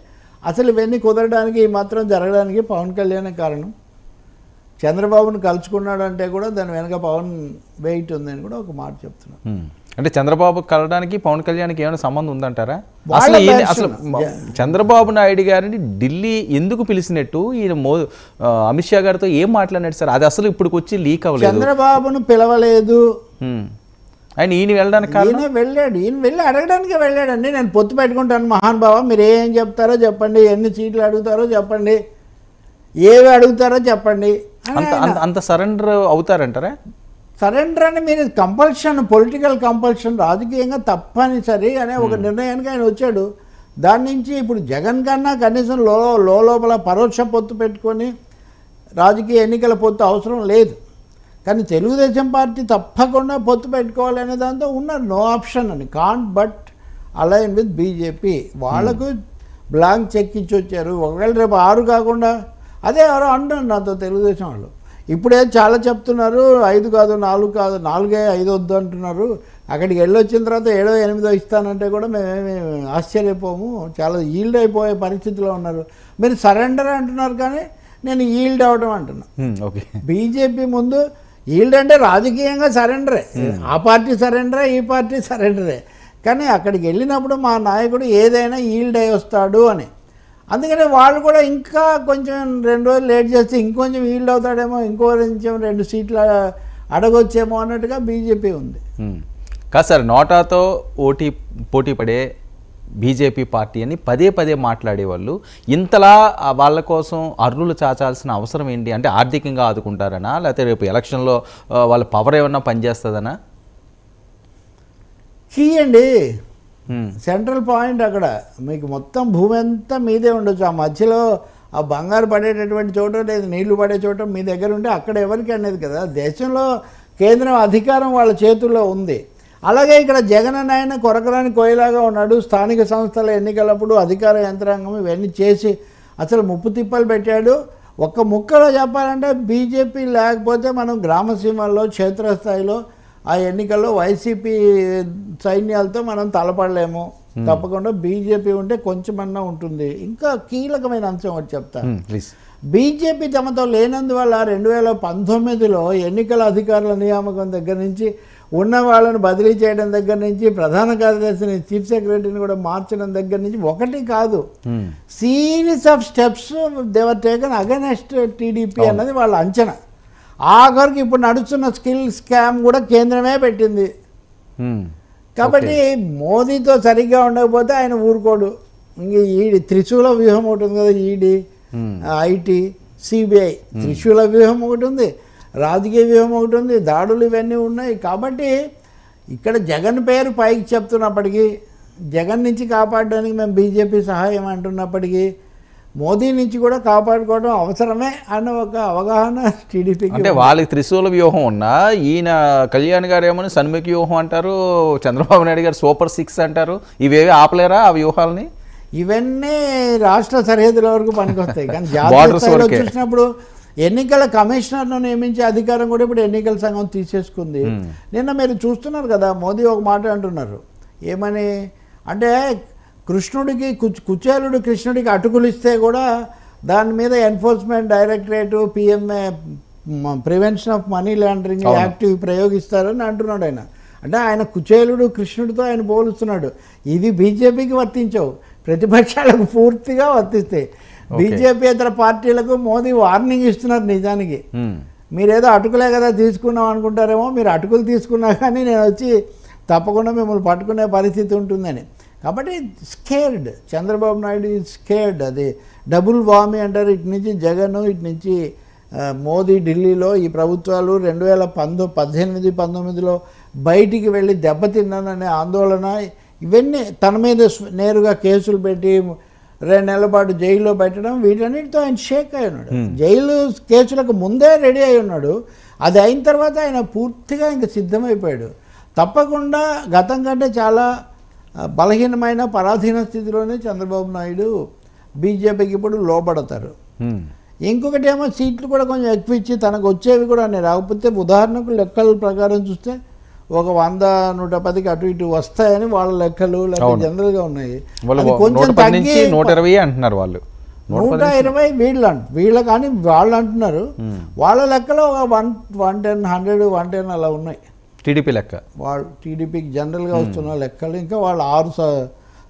S1: అసలు ఇవన్నీ కుదరడానికి ఈ మాత్రం జరగడానికి పవన్ కళ్యాణ్ కారణం. చంద్రబాబును కలుసుకున్నాడంటే కూడా దాని వెనక పవన్ వెయిట్ ఉందని కూడా ఒక మాట చెప్తున్నాను.
S2: అంటే చంద్రబాబు కలవడానికి పవన్ కళ్యాణ్కి ఏమైనా సంబంధం ఉందంటారా? అసలు చంద్రబాబు నాయుడు గారిని ఢిల్లీ ఎందుకు పిలిచినట్టు ఈయన అమిత్ షా గారితో ఏం మాట్లాడినట్టు సార్? అది అసలు ఇప్పుడు వచ్చి లీక్ అవ్వలేదు.
S1: చంద్రబాబును పిలవలేదు
S2: ఆయన. ఈయన వెళ్ళడానికి
S1: వెళ్ళాడు, ఈయన వెళ్ళి అడగడానికే వెళ్ళాడండి. నేను పొత్తు పెట్టుకుంటాను మహానుభావ, మీరు ఏం చెప్తారో చెప్పండి, ఎన్ని సీట్లు అడుగుతారో చెప్పండి, ఏవి అడుగుతారో చెప్పండి.
S2: అంత సరెండర్ అవుతారంటారా?
S1: సరెండర్ అని మీరు కంపల్షన్, పొలిటికల్ కంపల్షన్, రాజకీయంగా తప్పనిసరి అనే ఒక నిర్ణయానికి ఆయన వచ్చాడు. దాని నుంచి ఇప్పుడు జగన్ కన్నా కనీసం లోపల పరోక్ష పొత్తు పెట్టుకొని రాజకీయ ఎన్నికల పొత్తు అవసరం లేదు. కానీ తెలుగుదేశం పార్టీ తప్పకుండా పొత్తు పెట్టుకోవాలనే దాంతో ఉన్నారు. నో ఆప్షన్ అని, can't but align with BJP. వాళ్లకు బ్లాంక్ చెక్ ఇచ్చి వచ్చారు. ఒకవేళ రేపు 6 కాకుండా అదే ఎవరో అంటున్నారు నాతో తెలుగుదేశం వాళ్ళు. ఇప్పుడే చాలా చెప్తున్నారు 5 కాదు 4 కాదు, 4 5 వద్దు అంటున్నారు. అక్కడికి వెళ్ళొచ్చిన తర్వాత 7 8 ఇస్తానంటే కూడా మేమేమి ఆశ్చర్యపోము. చాలా ఈల్డ్ అయిపోయే పరిస్థితిలో ఉన్నారు. మీరు సరెండర్ అంటున్నారు కానీ నేను ఈల్డ్ అవడం అంటున్నా. బీజేపీ ముందు ఈల్డ్ అంటే రాజకీయంగా సరెండరే, ఆ పార్టీ సరెండరే, ఈ పార్టీ సరెండరే. కానీ అక్కడికి వెళ్ళినప్పుడు మా నాయకుడు ఏదైనా ఈల్డ్ అయి వస్తాడు అని. అందుకని వాళ్ళు కూడా ఇంకా కొంచెం 2 రోజులు లేట్ చేస్తే ఇంకొంచెం ఈల్డ్ అవుతాడేమో, ఇంకో కొంచెం 2 సీట్లు అడగొచ్చేమో అన్నట్టుగా బీజేపీ ఉంది.
S2: కాదు సార్, నోటాతో పోటీ పడే బీజేపీ పార్టీ అని పదే మాట్లాడేవాళ్ళు ఇంతలా వాళ్ళ కోసం అర్రులు చాచాల్సిన అవసరం ఏంటి? అంటే ఆర్థికంగా ఆదుకుంటారనా, లేకపోతే రేపు ఎలక్షన్లో వాళ్ళ పవర్ ఏమన్నా పనిచేస్తుందనా?
S1: కీ అండి, సెంట్రల్ పాయింట్. అక్కడ మీకు మొత్తం భూమి అంతా మీదే ఉండొచ్చు. ఆ మధ్యలో ఆ బంగారు పడేటటువంటి చోట లేదు, నీళ్లు పడే చోట మీ దగ్గర ఉంటే అక్కడ ఎవరికి అనేది కదా. దేశంలో కేంద్రం అధికారం వాళ్ళ చేతుల్లో ఉంది. అలాగే ఇక్కడ జగన్ ఆయన కొరకరాని కోయలాగా ఉన్నాడు. స్థానిక సంస్థల ఎన్నికలప్పుడు అధికార యంత్రాంగం ఇవన్నీ చేసి అసలు ముప్పు తిప్పలు పెట్టాడు. ఒక్క ముక్కలో చెప్పాలంటే బీజేపీ లేకపోతే మనం గ్రామసీమల్లో క్షేత్రస్థాయిలో ఆ ఎన్నికల్లో వైసీపీ సైన్యాలతో మనం తలపడలేము. తప్పకుండా బీజేపీ ఉంటే కొంచెమన్నా ఉంటుంది. ఇంకా కీలకమైన అంశం ఒకటి చెప్తా.
S2: ప్లీజ్.
S1: బీజేపీ తమతో లేనందువల్ల 2019లో ఎన్నికల అధికారుల నియామకం దగ్గర నుంచి, ఉన్న వాళ్ళని బదిలీ చేయడం దగ్గర నుంచి, ప్రధాన కార్యదర్శిని, చీఫ్ సెక్రటరీని కూడా మార్చడం దగ్గర నుంచి ఒకటి కాదు, series of steps they were taken against TDP అన్నది వాళ్ళ అంచనా. ఆఖరికి ఇప్పుడు నడుస్తున్న స్కిల్ స్కామ్ కూడా కేంద్రమే పెట్టింది. కాబట్టి మోదీతో సరిగ్గా ఉండకపోతే ఆయన ఊరుకోడు. ఇంక ఈడీ త్రిశూల వ్యూహం ఒకటి ఉంది కదా, ఈడీ, ఐటీ, సిబిఐ, త్రిశూల వ్యూహం ఒకటి ఉంది, రాజకీయ వ్యూహం ఒకటి ఉంది, దాడులు ఇవన్నీ ఉన్నాయి. కాబట్టి ఇక్కడ జగన్ పేరు పైకి చెప్తున్నప్పటికీ, జగన్ నుంచి కాపాడడానికి మేము బీజేపీ సహాయం అంటున్నప్పటికీ, మోదీ నుంచి కూడా కాపాడుకోవడం అవసరమే అన్న ఒక అవగాహన టీడీపీకి.
S2: అంటే వాళ్ళకి త్రిశూల వ్యూహం ఉన్నా, ఈయన కళ్యాణ్ గారు ఏమని సన్ముఖ వ్యూహం అంటారు, చంద్రబాబు నాయుడు గారు సూపర్ 6 అంటారు. ఇవేవి ఆపలేరా ఆ వ్యూహాలని?
S1: ఇవన్నీ రాష్ట్ర సరిహద్దుల వరకు పనికొస్తాయి. కానీ జాతీయ స్థాయిలో చూసినప్పుడు ఎన్నికల కమిషనర్ను నియమించే అధికారం కూడా ఇప్పుడు ఎన్నికల సంఘం తీసేసుకుంది. నిన్న మీరు చూస్తున్నారు కదా, మోదీ ఒక మాట అంటున్నారు. ఏమని అంటే, కృష్ణుడికి కుచేలుడు కృష్ణుడికి అటుకులు ఇస్తే కూడా దాని మీద enforcement directorate, PMA, prevention of money laundering act ప్రయోగిస్తారని అంటున్నాడు ఆయన. అంటే ఆయన కుచేలుడు కృష్ణుడితో ఆయన పోలుస్తున్నాడు. ఇవి బీజేపీకి వర్తించవు, ప్రతిపక్షాలకు పూర్తిగా వర్తిస్తాయి. బీజేపీయేతర పార్టీలకు మోదీ వార్నింగ్ ఇస్తున్నారు. నిజానికి మీరేదో అటుకులే కదా తీసుకున్నాం అనుకుంటారేమో, మీరు అటుకులు తీసుకున్నా కానీ నేను వచ్చి తప్పకుండా మిమ్మల్ని పట్టుకునే పరిస్థితి ఉంటుందని. కాబట్టి scared, Chandrababu Naidu is scared. అది డబుల్ వామి అంటారు. ఇటు నుంచి జగన్, ఇటు నుంచి మోదీ ఢిల్లీలో ఈ ప్రభుత్వాలు 2018-19లో బయటికి వెళ్ళి దెబ్బతిన్నాననే ఆందోళన, ఇవన్నీ తన మీద నేరుగా కేసులు పెట్టి 2 నెలల పాటు జైల్లో పెట్టడం, వీటన్నిటితో ఆయన షేక్ అయి ఉన్నాడు. జైలు కేసులకు ముందే రెడీ అయి ఉన్నాడు. అది అయిన తర్వాత ఆయన పూర్తిగా ఇంకా సిద్ధమైపోయాడు. తప్పకుండా గతం కంటే చాలా బలహీనమైన పరాధీన స్థితిలోనే చంద్రబాబు నాయుడు బీజేపీకి ఇప్పుడు లోపడతారు. ఇంకొకటి ఏమో సీట్లు కూడా కొంచెం ఎక్కువ ఇచ్చి తనకు వచ్చేవి కూడా అన్నీ రాకపోతే, ఉదాహరణకు లెక్కల ప్రకారం చూస్తే ఒక 100-110కి అటు ఇటు వస్తాయని వాళ్ళ లెక్కలు జనరల్గా ఉన్నాయి. కొంచెం తగ్గి
S2: 120 అంటున్నారు వాళ్ళు.
S1: 120 వీళ్ళ కానీ వాళ్ళు అంటున్నారు. వాళ్ళ లెక్కలో ఒక 110 అలా ఉన్నాయి
S2: టీడీపీ లెక్క.
S1: వాళ్ళు టీడీపీకి జనరల్గా వస్తున్న లెక్కలు. ఇంకా వాళ్ళు 6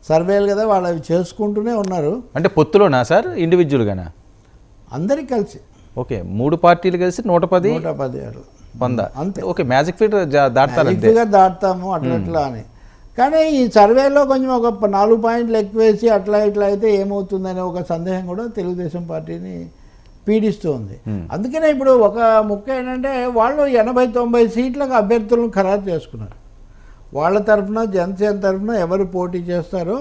S1: సర్వేలు కదా, వాళ్ళు అవి చేసుకుంటూనే ఉన్నారు.
S2: అంటే పొత్తులోనా సార్, ఇండివిజువల్గానా?
S1: అందరికి కలిసి.
S2: ఓకే, 3 పార్టీలు కలిసి 110 అంతే. ఓకే, మ్యాజిక్ ఫిగర్
S1: దాటుతాము అట్లా అని. కానీ ఈ సర్వేలో కొంచెం ఒక 4 పాయింట్లు ఎక్కువేసి అట్లా ఇట్లా అయితే ఏమవుతుందనే ఒక సందేహం కూడా తెలుగుదేశం పార్టీని పీడిస్తూ ఉంది. అందుకనే ఇప్పుడు ఒక ముక్క ఏంటంటే, వాళ్ళు 80-90 సీట్లకు అభ్యర్థులను ఖరారు చేసుకున్నారు. వాళ్ళ తరఫున, జనసేన తరఫున ఎవరు పోటీ చేస్తారో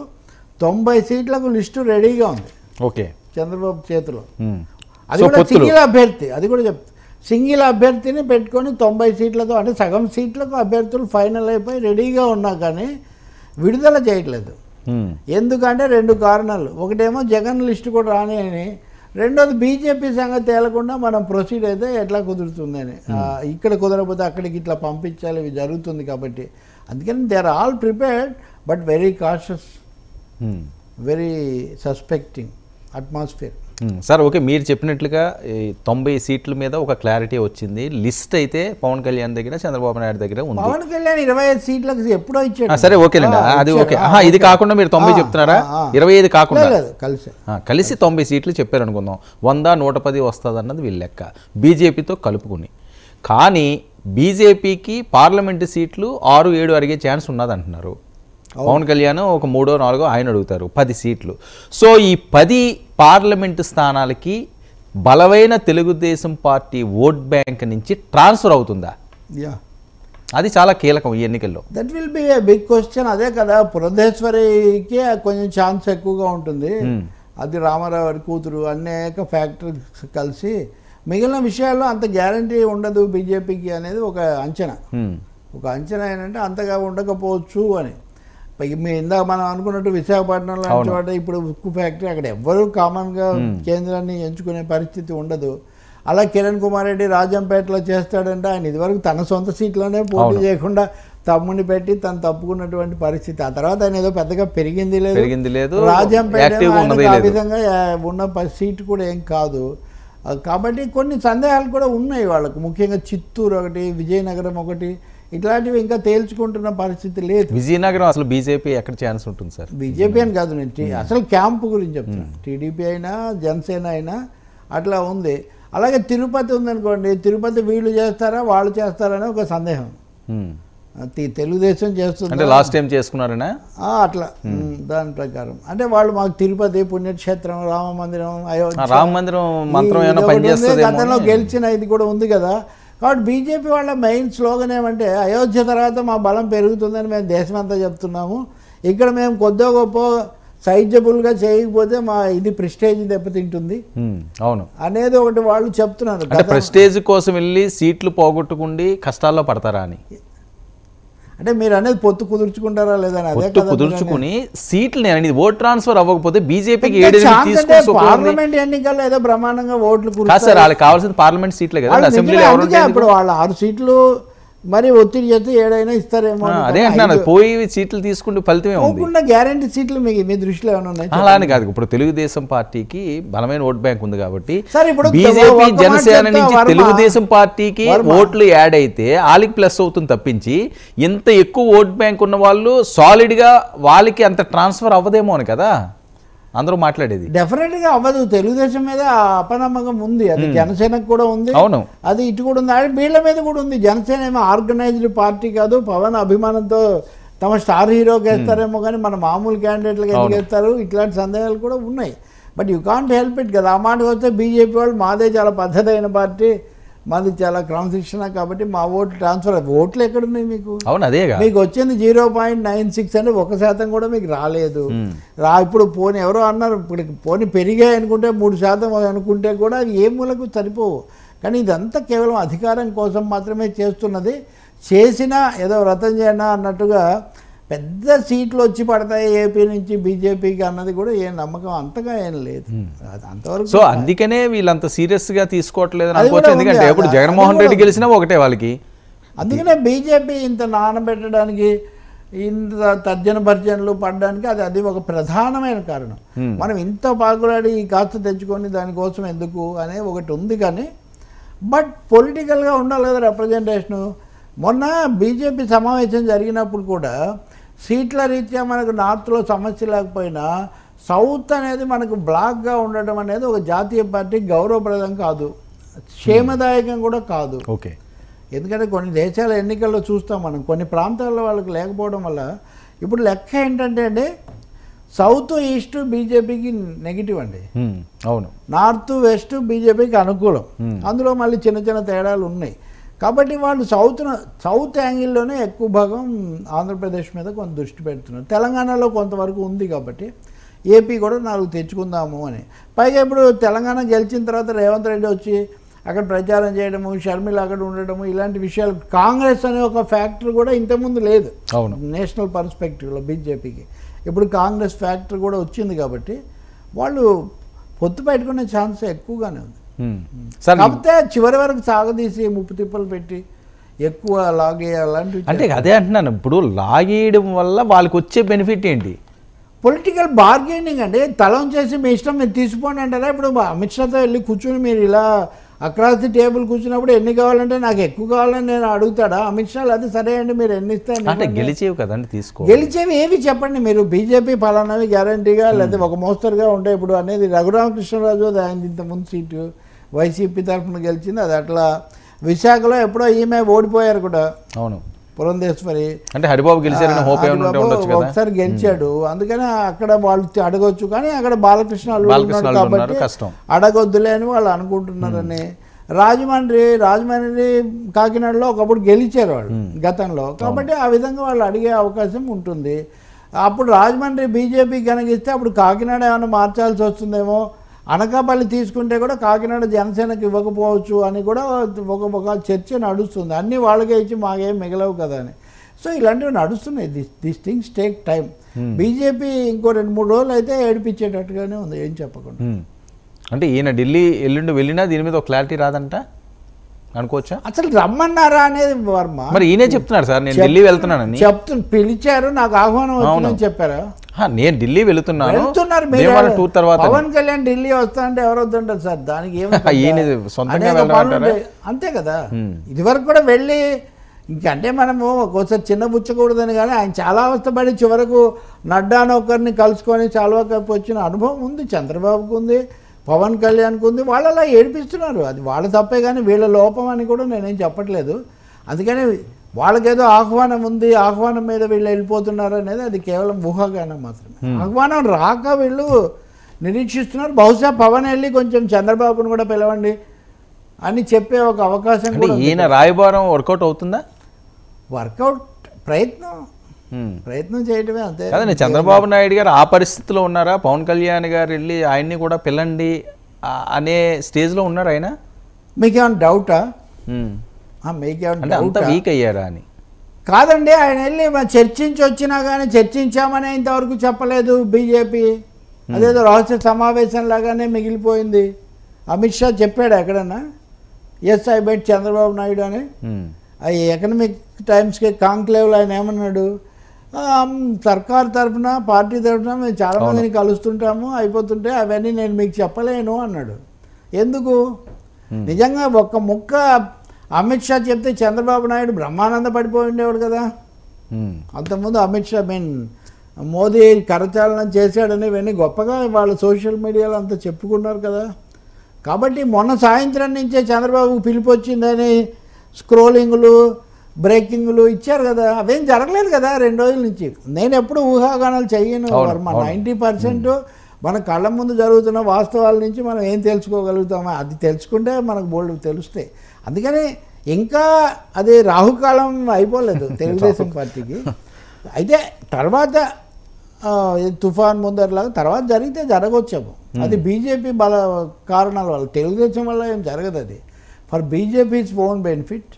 S1: 90 సీట్లకు లిస్టు రెడీగా ఉంది.
S2: ఓకే,
S1: చంద్రబాబు చేతిలో. అది కూడా సింగిల్ అభ్యర్థి, అది కూడా చెప్తా. సింగిల్ అభ్యర్థిని పెట్టుకొని 90 సీట్లతో, అంటే సగం సీట్లకు అభ్యర్థులు ఫైనల్ అయిపోయి రెడీగా ఉన్నా కానీ విడుదల చేయట్లేదు. ఎందుకంటే 2 కారణాలు. ఒకటేమో జగన్ లిస్టు కూడా రాని అని, రెండోది బీజేపీ సంగతి తేలకుండా మనం ప్రొసీడ్ అయితే ఎట్లా కుదురుతుందని. ఇక్కడ కుదరకపోతే అక్కడికి ఇట్లా పంపించాలి, ఇవి జరుగుతుంది. కాబట్టి అందుకని they are all prepared but very cautious, very suspecting atmosphere.
S2: Sir okay, మీరు చెప్పినట్లుగా 90 సీట్ల మీద ఒక క్లారిటీ వచ్చింది. లిస్ట్ అయితే పవన్ కళ్యాణ్ దగ్గర, చంద్రబాబు నాయుడు దగ్గర ఉంది.
S1: పవన్ కళ్యాణ్ 25 సీట్లకు ఎప్పుడో ఇచ్చాడు.
S2: సరే ఓకేలేండి, అది ఓకే. ఇది కాకుండా మీరు 90 చెప్తున్నారా? 25 కాకుండా కలిసి 90 సీట్లు చెప్పారు అనుకుందాం. 100-110 వస్తుంది అన్నది వీళ్ళ లెక్క, బీజేపీతో కలుపుకుని. కానీ బీజేపీకి పార్లమెంటు సీట్లు 6-7 అడిగే ఛాన్స్ ఉన్నది అంటున్నారు. పవన్ కళ్యాణ్ ఒక 3-4 ఆయన అడుగుతారు, 10 సీట్లు. సో ఈ 10 పార్లమెంటు స్థానాలకి బలమైన తెలుగుదేశం పార్టీ ఓట్ బ్యాంక్ నుంచి ట్రాన్స్ఫర్ అవుతుందా? అది చాలా కీలకం ఈ ఎన్నికల్లో.
S1: That will be a big question. అదే కదా, పురంధేశ్వరికి కొంచెం ఛాన్స్ ఎక్కువగా ఉంటుంది. అది రామారావు గారి కూతురు, అనేక ఫ్యాక్టరీస్ కలిసి. మిగిలిన విషయాల్లో అంత గ్యారంటీ ఉండదు బీజేపీకి అనేది ఒక అంచనా. ఒక అంచనా ఏంటంటే అంతగా ఉండకపోవచ్చు అని. ఇందాక మనం అనుకున్నట్టు విశాఖపట్నం లాంటి వాటి ఇప్పుడు ఉక్కు ఫ్యాక్టరీ, అక్కడ ఎవ్వరూ కామన్గా కేంద్రాన్ని ఎంచుకునే పరిస్థితి ఉండదు. అలా కిరణ్ కుమార్ రెడ్డి రాజంపేటలో చేస్తాడంటే ఆయన ఇదివరకు తన సొంత సీట్లోనే పోటీ చేయకుండా తమ్ముని పెట్టి తను తప్పుకున్నటువంటి పరిస్థితి. ఆ తర్వాత ఆయన ఏదో పెద్దగా పెరిగింది లేదు, రాజంపేట ఆ విధంగా ఉన్న సీటు కూడా ఏం కాదు. కాబట్టి కొన్ని సందేహాలు కూడా ఉన్నాయి వాళ్ళకు, ముఖ్యంగా చిత్తూరు ఒకటి, విజయనగరం ఒకటి, ఇట్లాంటివి ఇంకా తేల్చుకుంటున్న పరిస్థితి లేదు.
S2: విజయనగరం అసలు బీజేపీ ఎక్కడ ఛాన్స్ ఉంటుంది సార్?
S1: బీజేపీ అని కాదు, నేను అసలు క్యాంపు గురించి చెప్తున్నాను. టీడీపీ అయినా జనసేన అయినా అట్లా ఉంది. అలాగే తిరుపతి ఉందనుకోండి, తిరుపతి వీళ్ళు చేస్తారా వాళ్ళు చేస్తారని ఒక సందేహం. తెలుగుదేశం చేస్తుంది
S2: అంటే లాస్ట్ టైం చేసుకున్నారనే
S1: అట్లా దాని ప్రకారం. అంటే వాళ్ళు మాకు తిరుపతి పుణ్యక్షేత్రం, రామ మందిరం,
S2: రామ మందిరం మంత్రం
S1: గతంలో గెలిచిన ఇది కూడా ఉంది కదా. కాబట్టి బీజేపీ వాళ్ళ మెయిన్ స్లోగన్ ఏమంటే అయోధ్య తర్వాత మా బలం పెరుగుతుందని మేము దేశమంతా చెప్తున్నాము, ఇక్కడ మేము కొద్దిగా గొప్ప సైజబుల్గా చేయకపోతే మా ఇది ప్రెస్టేజ్ దెబ్బతింటుంది
S2: అవును
S1: అనేది ఒకటి వాళ్ళు చెప్తున్నారు.
S2: అంటే ప్రెస్టేజ్ కోసం వెళ్ళి సీట్లు పోగొట్టుకుండి కష్టాల్లో పడతారా అని.
S1: అంటే మీరు అనేది పొత్తు కుదుర్చుకుంటారా లేదా? అదే
S2: కుదుర్చుకుని సీట్లు ఓట్ ట్రాన్స్ఫర్ అవ్వకపోతే బీజేపీకి
S1: పార్లమెంట్ ఎన్నికల్లో ఏదో బ్రహ్మాండంగా ఓట్లు
S2: సార్ వాళ్ళకి కావాల్సిన పార్లమెంట్ సీట్లే కదా. అసెంబ్లీలో
S1: ఇప్పుడు వాళ్ళు 6 సీట్లు మరి ఒత్తిడి చేస్తే ఏడైనా ఇస్తారేమో.
S2: అదే అంటున్నాను, పోయి సీట్లు తీసుకుంటే ఫలితమే ఉంది.
S1: గ్యారంటీ సీట్లు మీ దృష్టిలో ఏమైనా ఉన్నాయి?
S2: అలానే కాదు, ఇప్పుడు తెలుగుదేశం పార్టీకి బలమైన ఓట్ బ్యాంక్ ఉంది కాబట్టి బీజేపీ జనసేన నుంచి తెలుగుదేశం పార్టీకి ఓట్లు యాడ్ అయితే వాళ్ళకి ప్లస్ అవుతుంది తప్పించి ఎంత ఎక్కువ ఓట్ బ్యాంక్ ఉన్న వాళ్ళు సాలిడ్ గా వాళ్ళకి అంత ట్రాన్స్ఫర్ అవ్వదేమో అని కదా అందరూ మాట్లాడేది.
S1: డెఫినెట్ గా అవ్వదు. తెలుగుదేశం మీద అపనమ్మకం ఉంది, అది జనసేనకు కూడా ఉంది,
S2: అవును
S1: అది ఇటు కూడా ఉంది, వీళ్ళ మీద కూడా ఉంది. జనసేన ఏమో ఆర్గనైజ్డ్ పార్టీ కాదు, పవన్ అభిమానంతో తమ స్టార్ హీరోకి వేస్తారేమో కానీ మన మామూలు క్యాండిడేట్లకు ఎందుకు వేస్తారు, ఇట్లాంటి సందేహాలు కూడా ఉన్నాయి. But you can't help it కదా. ఆ మాటకు వస్తే బీజేపీ వాళ్ళు మాదే చాలా పద్ధతి అయిన పార్టీ, మాది చాలా క్రమశిక్షణ, కాబట్టి మా ఓట్లు ట్రాన్స్ఫర్. ఓట్లు ఎక్కడున్నాయి మీకు?
S2: అవును అదే
S1: మీకు వచ్చింది 0.96 అంటే 1% కూడా మీకు రాలేదు. ఇప్పుడు పోనీ ఎవరో అన్నారు, ఇప్పుడు పోనీ పెరిగాయి అనుకుంటే 3% అనుకుంటే కూడా అది ఏ మూలకు సరిపోవు. కానీ ఇదంతా కేవలం అధికారం కోసం మాత్రమే చేస్తున్నది. చేసినా ఏదో వ్రతం చేయనా అన్నట్టుగా పెద్ద సీట్లు వచ్చి పడతాయి ఏపీ నుంచి బీజేపీకి అన్నది కూడా ఏం నమ్మకం అంతగా ఏం లేదు అంతవరకు.
S2: సో అందుకనే వీళ్ళంత సీరియస్ గా తీసుకోవట్లేదు అనుకోవచ్చు. ఎందుకంటే ఇప్పుడు జగన్మోహన్ రెడ్డి గెలిచినా ఒకటే వాళ్ళకి.
S1: అందుకనే బీజేపీ ఇంత నానబెట్టడానికి, ఇంత తర్జన భర్జనలు పడడానికి అది ఒక ప్రధానమైన కారణం. మనం ఇంత పాకులాడి ఈ కాస్త తెచ్చుకొని దానికోసం ఎందుకు అనే ఒకటి ఉంది. కానీ బట్ పొలిటికల్గా ఉండాలి కదా రిప్రజెంటేషను. మొన్న బీజేపీ సమావేశం జరిగినప్పుడు కూడా సీట్ల రీత్యా మనకు నార్త్లో సమస్య లేకపోయినా సౌత్ అనేది మనకు బ్లాక్గా ఉండటం అనేది ఒక జాతీయ పార్టీకి గౌరవప్రదం కాదు, క్షేమదాయకం కూడా కాదు.
S2: ఓకే,
S1: ఎందుకంటే కొన్ని దేశాల ఎన్నికల్లో చూస్తాం మనం, కొన్ని ప్రాంతాల్లో వాళ్ళకి లేకపోవడం వల్ల ఇప్పుడు లెక్క ఏంటంటే అండి, సౌత్ ఈస్ట్ బీజేపీకి నెగిటివ్ అండి,
S2: అవును,
S1: నార్త్ వెస్ట్ బీజేపీకి అనుకూలం. అందులో మళ్ళీ చిన్న చిన్న తేడాలు ఉన్నాయి. కాబట్టి వాళ్ళు సౌత్ యాంగిల్లోనే ఎక్కువ భాగం ఆంధ్రప్రదేశ్ మీద కొంత దృష్టి పెడుతున్నారు. తెలంగాణలో కొంతవరకు ఉంది కాబట్టి ఏపీ కూడా 4 తెచ్చుకుందాము అని. పైగా ఇప్పుడు తెలంగాణ గెలిచిన తర్వాత రేవంత్ రెడ్డి వచ్చి అక్కడ ప్రచారం చేయడము, షర్మిల అక్కడ ఉండడము, ఇలాంటి విషయాలు, కాంగ్రెస్ అనే ఒక ఫ్యాక్టర్ కూడా ఇంతకుముందు లేదు.
S2: అవును,
S1: నేషనల్ పర్స్పెక్టివ్లో బీజేపీకి ఇప్పుడు కాంగ్రెస్ ఫ్యాక్టర్ కూడా వచ్చింది కాబట్టి వాళ్ళు పొత్తు పెట్టుకునే ఛాన్స్ ఎక్కువగానే ఉంది. కాకపోతే చివరి వరకు సాగదీసి ముప్పు తిప్పలు పెట్టి ఎక్కువ లాగేయాలంటే
S2: అంటే అదే అంటున్నాను. ఇప్పుడు లాగేయడం వల్ల వాళ్ళకి వచ్చే బెనిఫిట్ ఏంటి?
S1: పొలిటికల్ బార్గెనింగ్ అండి. తలం చేసి మీ ఇష్టం మీరు తీసుకోండి అంటారా? ఇప్పుడు అమిత్ షాతో వెళ్ళి కూర్చుని మీరు ఇలా అక్రాస్ ది టేబుల్ కూర్చున్నప్పుడు ఎన్ని కావాలంటే నాకు ఎక్కువ కావాలని నేను అడుగుతాడా అమిత్ షా? అది సరే అండి మీరు ఎన్ని ఇస్తాను
S2: అంటే గెలిచేవి కదండి, తీసుకో
S1: గెలిచేవి ఏవి చెప్పండి మీరు. బీజేపీ ఫలానావి గ్యారంటీగా లేదా ఒక మోస్తరుగా ఉంటాయి. ఇప్పుడు అనేది రఘురామకృష్ణరాజు ఆయన ఇంతకుముందు సీటు వైసీపీ తరఫున గెలిచింది, అది అట్లా. విశాఖలో ఎప్పుడో ఈమె ఓడిపోయారు కూడా,
S2: అవును,
S1: పురంధేశ్వరి
S2: అంటే హరిబాబు గెలిచారని హోప్
S1: ఒకసారి గెలిచాడు, అందుకని అక్కడ వాళ్ళు అడగొచ్చు. కానీ అక్కడ బాలకృష్ణ కాబట్టి అడగొద్దులే అని వాళ్ళు అనుకుంటున్నారని. రాజమండ్రి కాకినాడలో ఒకప్పుడు గెలిచారు వాళ్ళు గతంలో, కాబట్టి ఆ విధంగా వాళ్ళు అడిగే అవకాశం ఉంటుంది. అప్పుడు రాజమండ్రి బీజేపీ కనుగిస్తే అప్పుడు కాకినాడ ఏమైనా మార్చాల్సి వస్తుందేమో, అనకాపల్లి తీసుకుంటే కూడా కాకినాడ జనసేనకు ఇవ్వకపోవచ్చు అని కూడా ఒక చర్చ నడుస్తుంది. అన్నీ వాళ్ళకే ఇచ్చి మాకేం మిగలవు కదా అని. సో ఇలాంటివి నడుస్తున్నాయి. This things take time. BJP ఇంకో 2-3 రోజులు అయితే ఏడిపించేటట్టుగానే ఉంది, ఏం చెప్పకుండా.
S2: అంటే ఈయన ఢిల్లీ ఎల్లుండి వెళ్ళినా దీని మీద ఒక క్లారిటీ రాదంట అనుకోవచ్చా?
S1: అసలు రమ్మన్నారా అనేది వర్మ
S2: మరి ఈయనే చెప్తున్నాడు సార్ నేను ఢిల్లీ వెళ్తున్నానని.
S1: పిలిచారు, నాకు ఆహ్వానం వచ్చిందని చెప్పారా?
S2: నేను ఢిల్లీ వెళ్తున్నారు
S1: టూర్ తర్వాత పవన్ కళ్యాణ్ ఢిల్లీ వస్తా అంటే ఎవరు వద్దుంటారు సార్, దానికి అంతే కదా. ఇది వరకు కూడా వెళ్ళి ఇంకంటే మనము ఒక్కోసారి చిన్నబుచ్చకూడదని, కానీ ఆయన చాలా అవస్థపడి చివరకు నడ్డాను ఒకరిని కలుసుకొని చాలా కప్పు వచ్చిన అనుభవం ఉంది. చంద్రబాబుకు ఉంది, పవన్ కళ్యాణ్కి ఉంది. వాళ్ళు అలా ఏడిపిస్తున్నారు, అది వాళ్ళ తప్పే కానీ వీళ్ళ లోపం అని కూడా నేనేం చెప్పట్లేదు. అందుకని వాళ్ళకేదో ఆహ్వానం ఉంది, ఆహ్వానం మీద వీళ్ళు వెళ్ళిపోతున్నారు అనేది అది కేవలం ఊహాగానం మాత్రమే. ఆహ్వానం రాక వీళ్ళు నిరీక్షిస్తున్నారు. బహుశా పవన్ వెళ్ళి కొంచెం చంద్రబాబును కూడా పిలవండి అని చెప్పే ఒక అవకాశం కూడా.
S2: ఈయన రాయబారం వర్కౌట్ అవుతుందా?
S1: వర్కౌట్ ప్రయత్నం చేయటమే అంతే.
S2: అదే చంద్రబాబు నాయుడు గారు ఆ పరిస్థితిలో ఉన్నారా? పవన్ కళ్యాణ్ గారు వెళ్ళి ఆయన్ని కూడా పిల్లండి అనే స్టేజ్లో ఉన్నారు ఆయన?
S1: మీకేమైనా డౌటా? మీకేమైనా
S2: అంత వీక్ అయ్యారా అని?
S1: కాదండి, ఆయన వెళ్ళి చర్చించి వచ్చినా కానీ చర్చించామని ఇంతవరకు చెప్పలేదు బీజేపీ. అదేదో రహస్య సమావేశం లాగానే మిగిలిపోయింది. అమిత్ షా చెప్పాడు ఎక్కడన్నా yes I bet Chandrababu Naidu అని? ఈ ఎకనామిక్ టైమ్స్కి కాంక్లేవ్లో ఆయన ఏమన్నాడు, సర్కార్ తరఫున పార్టీ తరఫున మేము చాలామందిని కలుస్తుంటాము, అయిపోతుంటే అవన్నీ నేను మీకు చెప్పలేను అన్నాడు. ఎందుకు? నిజంగా ఒక్క ముక్క అమిత్ షా చెప్తే చంద్రబాబు నాయుడు బ్రహ్మానంద పడిపోయి ఉండేవాడు కదా. అంతకుముందు అమిత్ షా మోదీ కరచాలనం చేశాడని ఇవన్నీ గొప్పగా వాళ్ళు సోషల్ మీడియాలో అంతా చెప్పుకున్నారు కదా. కాబట్టి మొన్న సాయంత్రం నుంచే చంద్రబాబుకు పిలుపు వచ్చిందని స్క్రోలింగ్లు బ్రేకింగ్లు ఇచ్చారు కదా, అవేం జరగలేదు కదా 2 రోజుల నుంచి. నేను ఎప్పుడు ఊహాగానాలు చెయ్యను వర్మ. 90% మన కళ్ళ ముందు జరుగుతున్న వాస్తవాల నుంచి మనం ఏం తెలుసుకోగలుగుతామో అది తెలుసుకుంటే మనకు బోల్డ్ తెలుస్తాయి. అందుకని ఇంకా అది రాహుకాలం అయిపోలేదు తెలుగుదేశం పార్టీకి. అయితే తర్వాత తుఫాన్ ముందరలాగా తర్వాత జరిగితే జరగవచ్చేమో, అది బీజేపీ బల కారణాల వల్ల, తెలుగుదేశం వల్ల ఏం జరగదు. అది for BJP's own benefit,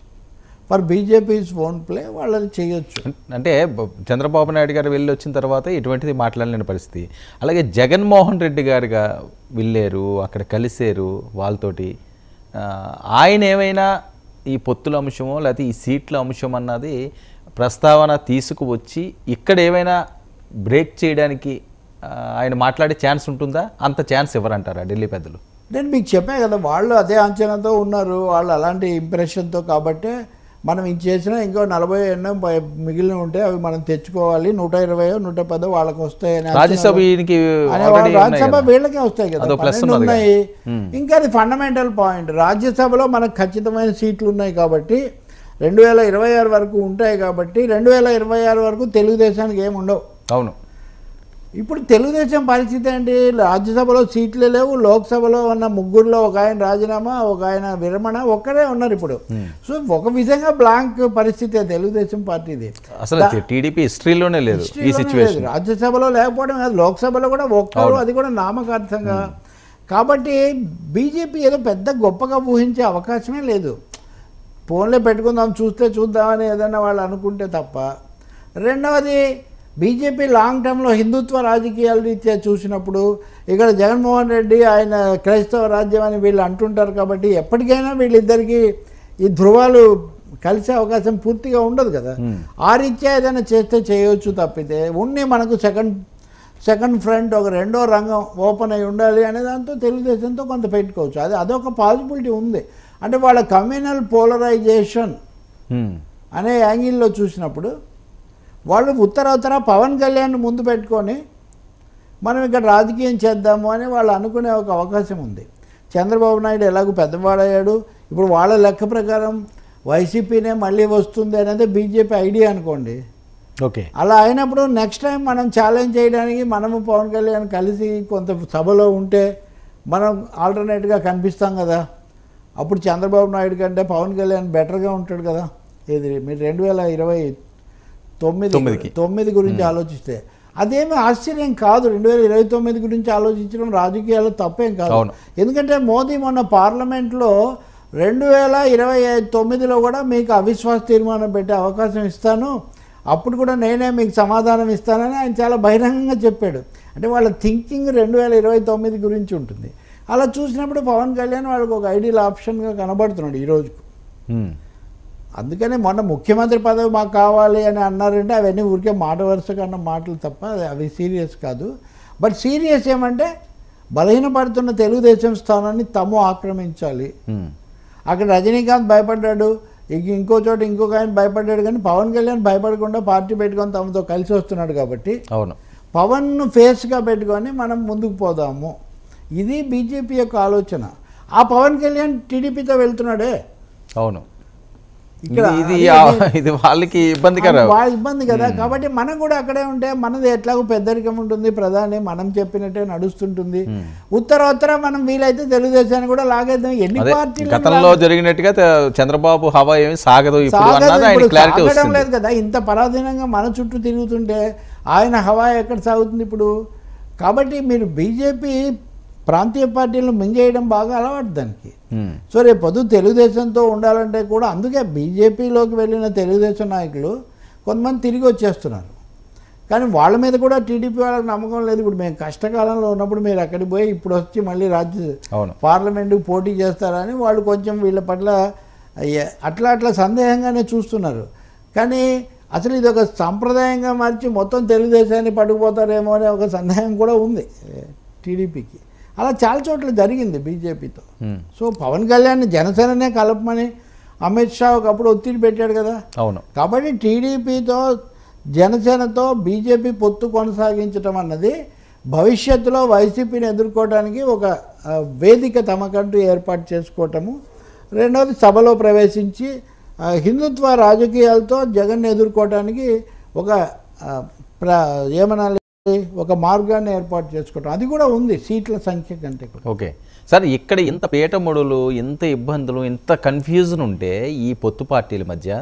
S1: for BJP's own play వాళ్ళది చేయొచ్చు.
S2: అంటే చంద్రబాబు నాయుడు గారు వెళ్ళి వచ్చిన తర్వాత ఇటువంటిది మాట్లాడలేని పరిస్థితి. అలాగే జగన్మోహన్ రెడ్డి గారుగా వెళ్ళారు, అక్కడ కలిసారు వాళ్ళతోటి. ఆయన ఏమైనా ఈ పొత్తుల అంశమో లేకపోతే ఈ సీట్ల అంశం అన్నది ప్రస్తావన తీసుకువచ్చి ఇక్కడ ఏమైనా బ్రేక్ చేయడానికి ఆయన మాట్లాడే ఛాన్స్ ఉంటుందా? అంత ఛాన్స్ ఎవరంటారా ఢిల్లీ పెద్దలు?
S1: నేను మీకు చెప్పా కదా, వాళ్ళు అదే అంచనాతో ఉన్నారు, వాళ్ళు అలాంటి ఇంప్రెషన్తో. కాబట్టే మనం ఇది చేసినా ఇంకో 40 ఎన్నో మిగిలిన ఉంటే అవి మనం తెచ్చుకోవాలి, 120 110 వాళ్ళకి వస్తాయని.
S2: రాజ్యసభ
S1: వీళ్ళకే వస్తాయి కదా, 12 ఉన్నాయి. ఇంకా అది ఫండమెంటల్ పాయింట్. రాజ్యసభలో మనకు ఖచ్చితమైన సీట్లు ఉన్నాయి కాబట్టి 2026 వరకు ఉంటాయి కాబట్టి 2026 వరకు తెలుగుదేశానికి ఏమి ఉండవు.
S2: అవును.
S1: ఇప్పుడు తెలుగుదేశం పరిస్థితి ఏంటి? రాజ్యసభలో సీట్లే లేవు, లోక్సభలో ఉన్న 3లో ఒక ఆయన రాజీనామా, ఒక ఆయన విరమణ, ఒక్కరే ఉన్నారు ఇప్పుడు. సో ఒక విధంగా బ్లాంక్ పరిస్థితి తెలుగుదేశం పార్టీది.
S2: అసలు టీడీపీ హిస్టరీలోనే లేదు ఈ సిచ్యువేషన్.
S1: రాజ్యసభలో లేకపోవడం కాదు, లోక్సభలో కూడా ఒక్కరు, అది కూడా నామకార్థంగా. కాబట్టి బీజేపీ ఏదో పెద్ద గొప్పగా ఊహించే అవకాశమే లేదు. ఫోన్లో పెట్టుకుందాం చూద్దామని ఏదైనా వాళ్ళు అనుకుంటే తప్ప. రెండవది, బీజేపీ లాంగ్ టర్మ్లో హిందుత్వ రాజకీయాల రీత్యా చూసినప్పుడు ఇక్కడ జగన్మోహన్ రెడ్డి ఆయన క్రైస్తవ రాజ్యం అని వీళ్ళు అంటుంటారు కాబట్టి ఎప్పటికైనా వీళ్ళిద్దరికీ ఈ ధృవాలు కలిసే అవకాశం పూర్తిగా ఉండదు కదా. ఆ రీత్యా ఏదైనా చేస్తే చేయవచ్చు తప్పితే మనకు సెకండ్ ఫ్రంట్, ఒక రెండో రంగం ఓపెన్ అయి ఉండాలి అనే దాంతో తెలుగుదేశంతో కొంత పెట్టుకోవచ్చు. అదొక పాసిబిలిటీ ఉంది. అంటే వాళ్ళ కమ్యూనల్ పోలరైజేషన్ అనే యాంగిల్లో చూసినప్పుడు వాళ్ళు ఉత్తర పవన్ కళ్యాణ్ ముందు పెట్టుకొని మనం ఇక్కడ రాజకీయం చేద్దాము అని వాళ్ళు అనుకునే ఒక అవకాశం ఉంది. చంద్రబాబు నాయుడు ఎలాగో పెద్దవాడయ్యాడు, ఇప్పుడు వాళ్ళ లెక్క ప్రకారం వైసీపీనే మళ్ళీ వస్తుంది అనేది బీజేపీ ఐడియా అనుకోండి.
S2: ఓకే,
S1: అలా అయినప్పుడు నెక్స్ట్ టైం మనం ఛాలెంజ్ చేయడానికి మనము పవన్ కళ్యాణ్ కలిసి కొంత సభలో ఉంటే మనం ఆల్టర్నేట్గా కనిపిస్తాం కదా. అప్పుడు చంద్రబాబు నాయుడు కంటే పవన్ కళ్యాణ్ బెటర్గా ఉంటాడు కదా. ఇది మీరు 2029 గురించి ఆలోచిస్తే అదేమి ఆశ్చర్యం కాదు. 2029 గురించి ఆలోచించడం రాజకీయాల్లో తప్పేం కాదు. ఎందుకంటే మోదీ మొన్న పార్లమెంట్లో 2029లో కూడా మీకు అవిశ్వాస తీర్మానం పెట్టే అవకాశం ఇస్తాను, అప్పుడు కూడా నేనే మీకు సమాధానం ఇస్తానని ఆయన చాలా బహిరంగంగా చెప్పాడు. అంటే వాళ్ళ థింకింగ్ 2029 గురించి ఉంటుంది. అలా చూసినప్పుడు పవన్ కళ్యాణ్ వాళ్ళకి ఒక ఐడియల్ ఆప్షన్గా కనబడుతున్నాడు ఈ రోజుకు. అందుకనే మొన్న ముఖ్యమంత్రి పదవి మాకు కావాలి అని అన్నారంటే అవన్నీ ఊరికే మాట వరుసగా అన్న మాటలు తప్ప అవి సీరియస్ కాదు. బట్ సీరియస్ ఏమంటే బలహీనపడుతున్న తెలుగుదేశం స్థానాన్ని తాము ఆక్రమించాలి. అక్కడ రజనీకాంత్ భయపడ్డాడు, ఇంకో చోట ఇంకొక ఆయన భయపడ్డాడు, కానీ పవన్ కళ్యాణ్ భయపడకుండా పార్టీ పెట్టుకొని తమతో కలిసి వస్తున్నాడు కాబట్టి పవన్ను ఫేస్గా పెట్టుకొని మనం ముందుకు పోదాము, ఇది బీజేపీ యొక్క ఆలోచన. ఆ పవన్ కళ్యాణ్ టీడీపీతో వెళ్తున్నాడే.
S2: అవును, ఇది వాళ్ళకి ఇబ్బంది
S1: కదా. కాబట్టి మనం కూడా అక్కడే ఉంటే మనది ఎట్లాగో పెద్దరికం ఉంటుంది, ప్రధాని మనం చెప్పినట్టే నడుస్తుంటుంది. ఉత్తర మనం వీలైతే తెలుగుదేశాన్ని కూడా లాగేద్దాం. ఎన్ని పార్టీలు
S2: గతంలో జరిగినట్టుగా చంద్రబాబు హవా ఏమి సాగదు
S1: సాగడం లేదు కదా. ఇంత పరాధీనంగా మన చుట్టూ తిరుగుతుంటే ఆయన హవా ఎక్కడ సాగుతుంది ఇప్పుడు? కాబట్టి మీరు బీజేపీ ప్రాంతీయ పార్టీలను మింగేయడం బాగా అలవాటు దానికి. సో రేపు పొద్దు తెలుగుదేశంతో ఉండాలంటే కూడా అందుకే బీజేపీలోకి వెళ్ళిన తెలుగుదేశం నాయకులు కొంతమంది తిరిగి వచ్చేస్తున్నారు. కానీ వాళ్ళ మీద కూడా టీడీపీ వాళ్ళకి నమ్మకం లేదు. ఇప్పుడు మేము కష్టకాలంలో ఉన్నప్పుడు మీరు అక్కడికి పోయి ఇప్పుడు వచ్చి మళ్ళీ పార్లమెంటుకు పోటీ చేస్తారని వాళ్ళు కొంచెం వీళ్ళ పట్ల అట్లా సందేహంగానే చూస్తున్నారు. కానీ అసలు ఇది ఒక సాంప్రదాయంగా మార్చి మొత్తం తెలుగుదేశాన్ని పట్టుకుపోతారేమో అనే ఒక సందేహం కూడా ఉంది టీడీపీకి. అలా చాలా చోట్ల జరిగింది బీజేపీతో. సో పవన్ కళ్యాణ్ జనసేననే కలపమని అమిత్ షా ఒకప్పుడు ఒత్తిడి పెట్టాడు కదా.
S2: అవును,
S1: కాబట్టి టీడీపీతో జనసేనతో బీజేపీ పొత్తు కొనసాగించడం అన్నది భవిష్యత్తులో వైసీపీని ఎదుర్కోవడానికి ఒక వేదిక తమకంటూ ఏర్పాటు చేసుకోవటము. రెండవది సభలో ప్రవేశించి హిందుత్వ రాజకీయాలతో జగన్ ఎదుర్కోవడానికి ఒక ఏమనాలి ఒక మార్గాన్ని ఏర్పాటు చేసుకోవటం. అది కూడా ఉంది సీట్ల సంఖ్య కంటే కూడా.
S2: ఓకే సార్, ఇక్కడ ఇంత పీటముడులు, ఇంత ఇబ్బందులు, ఇంత కన్ఫ్యూజన్ ఉంటే ఈ పొత్తు పార్టీల మధ్య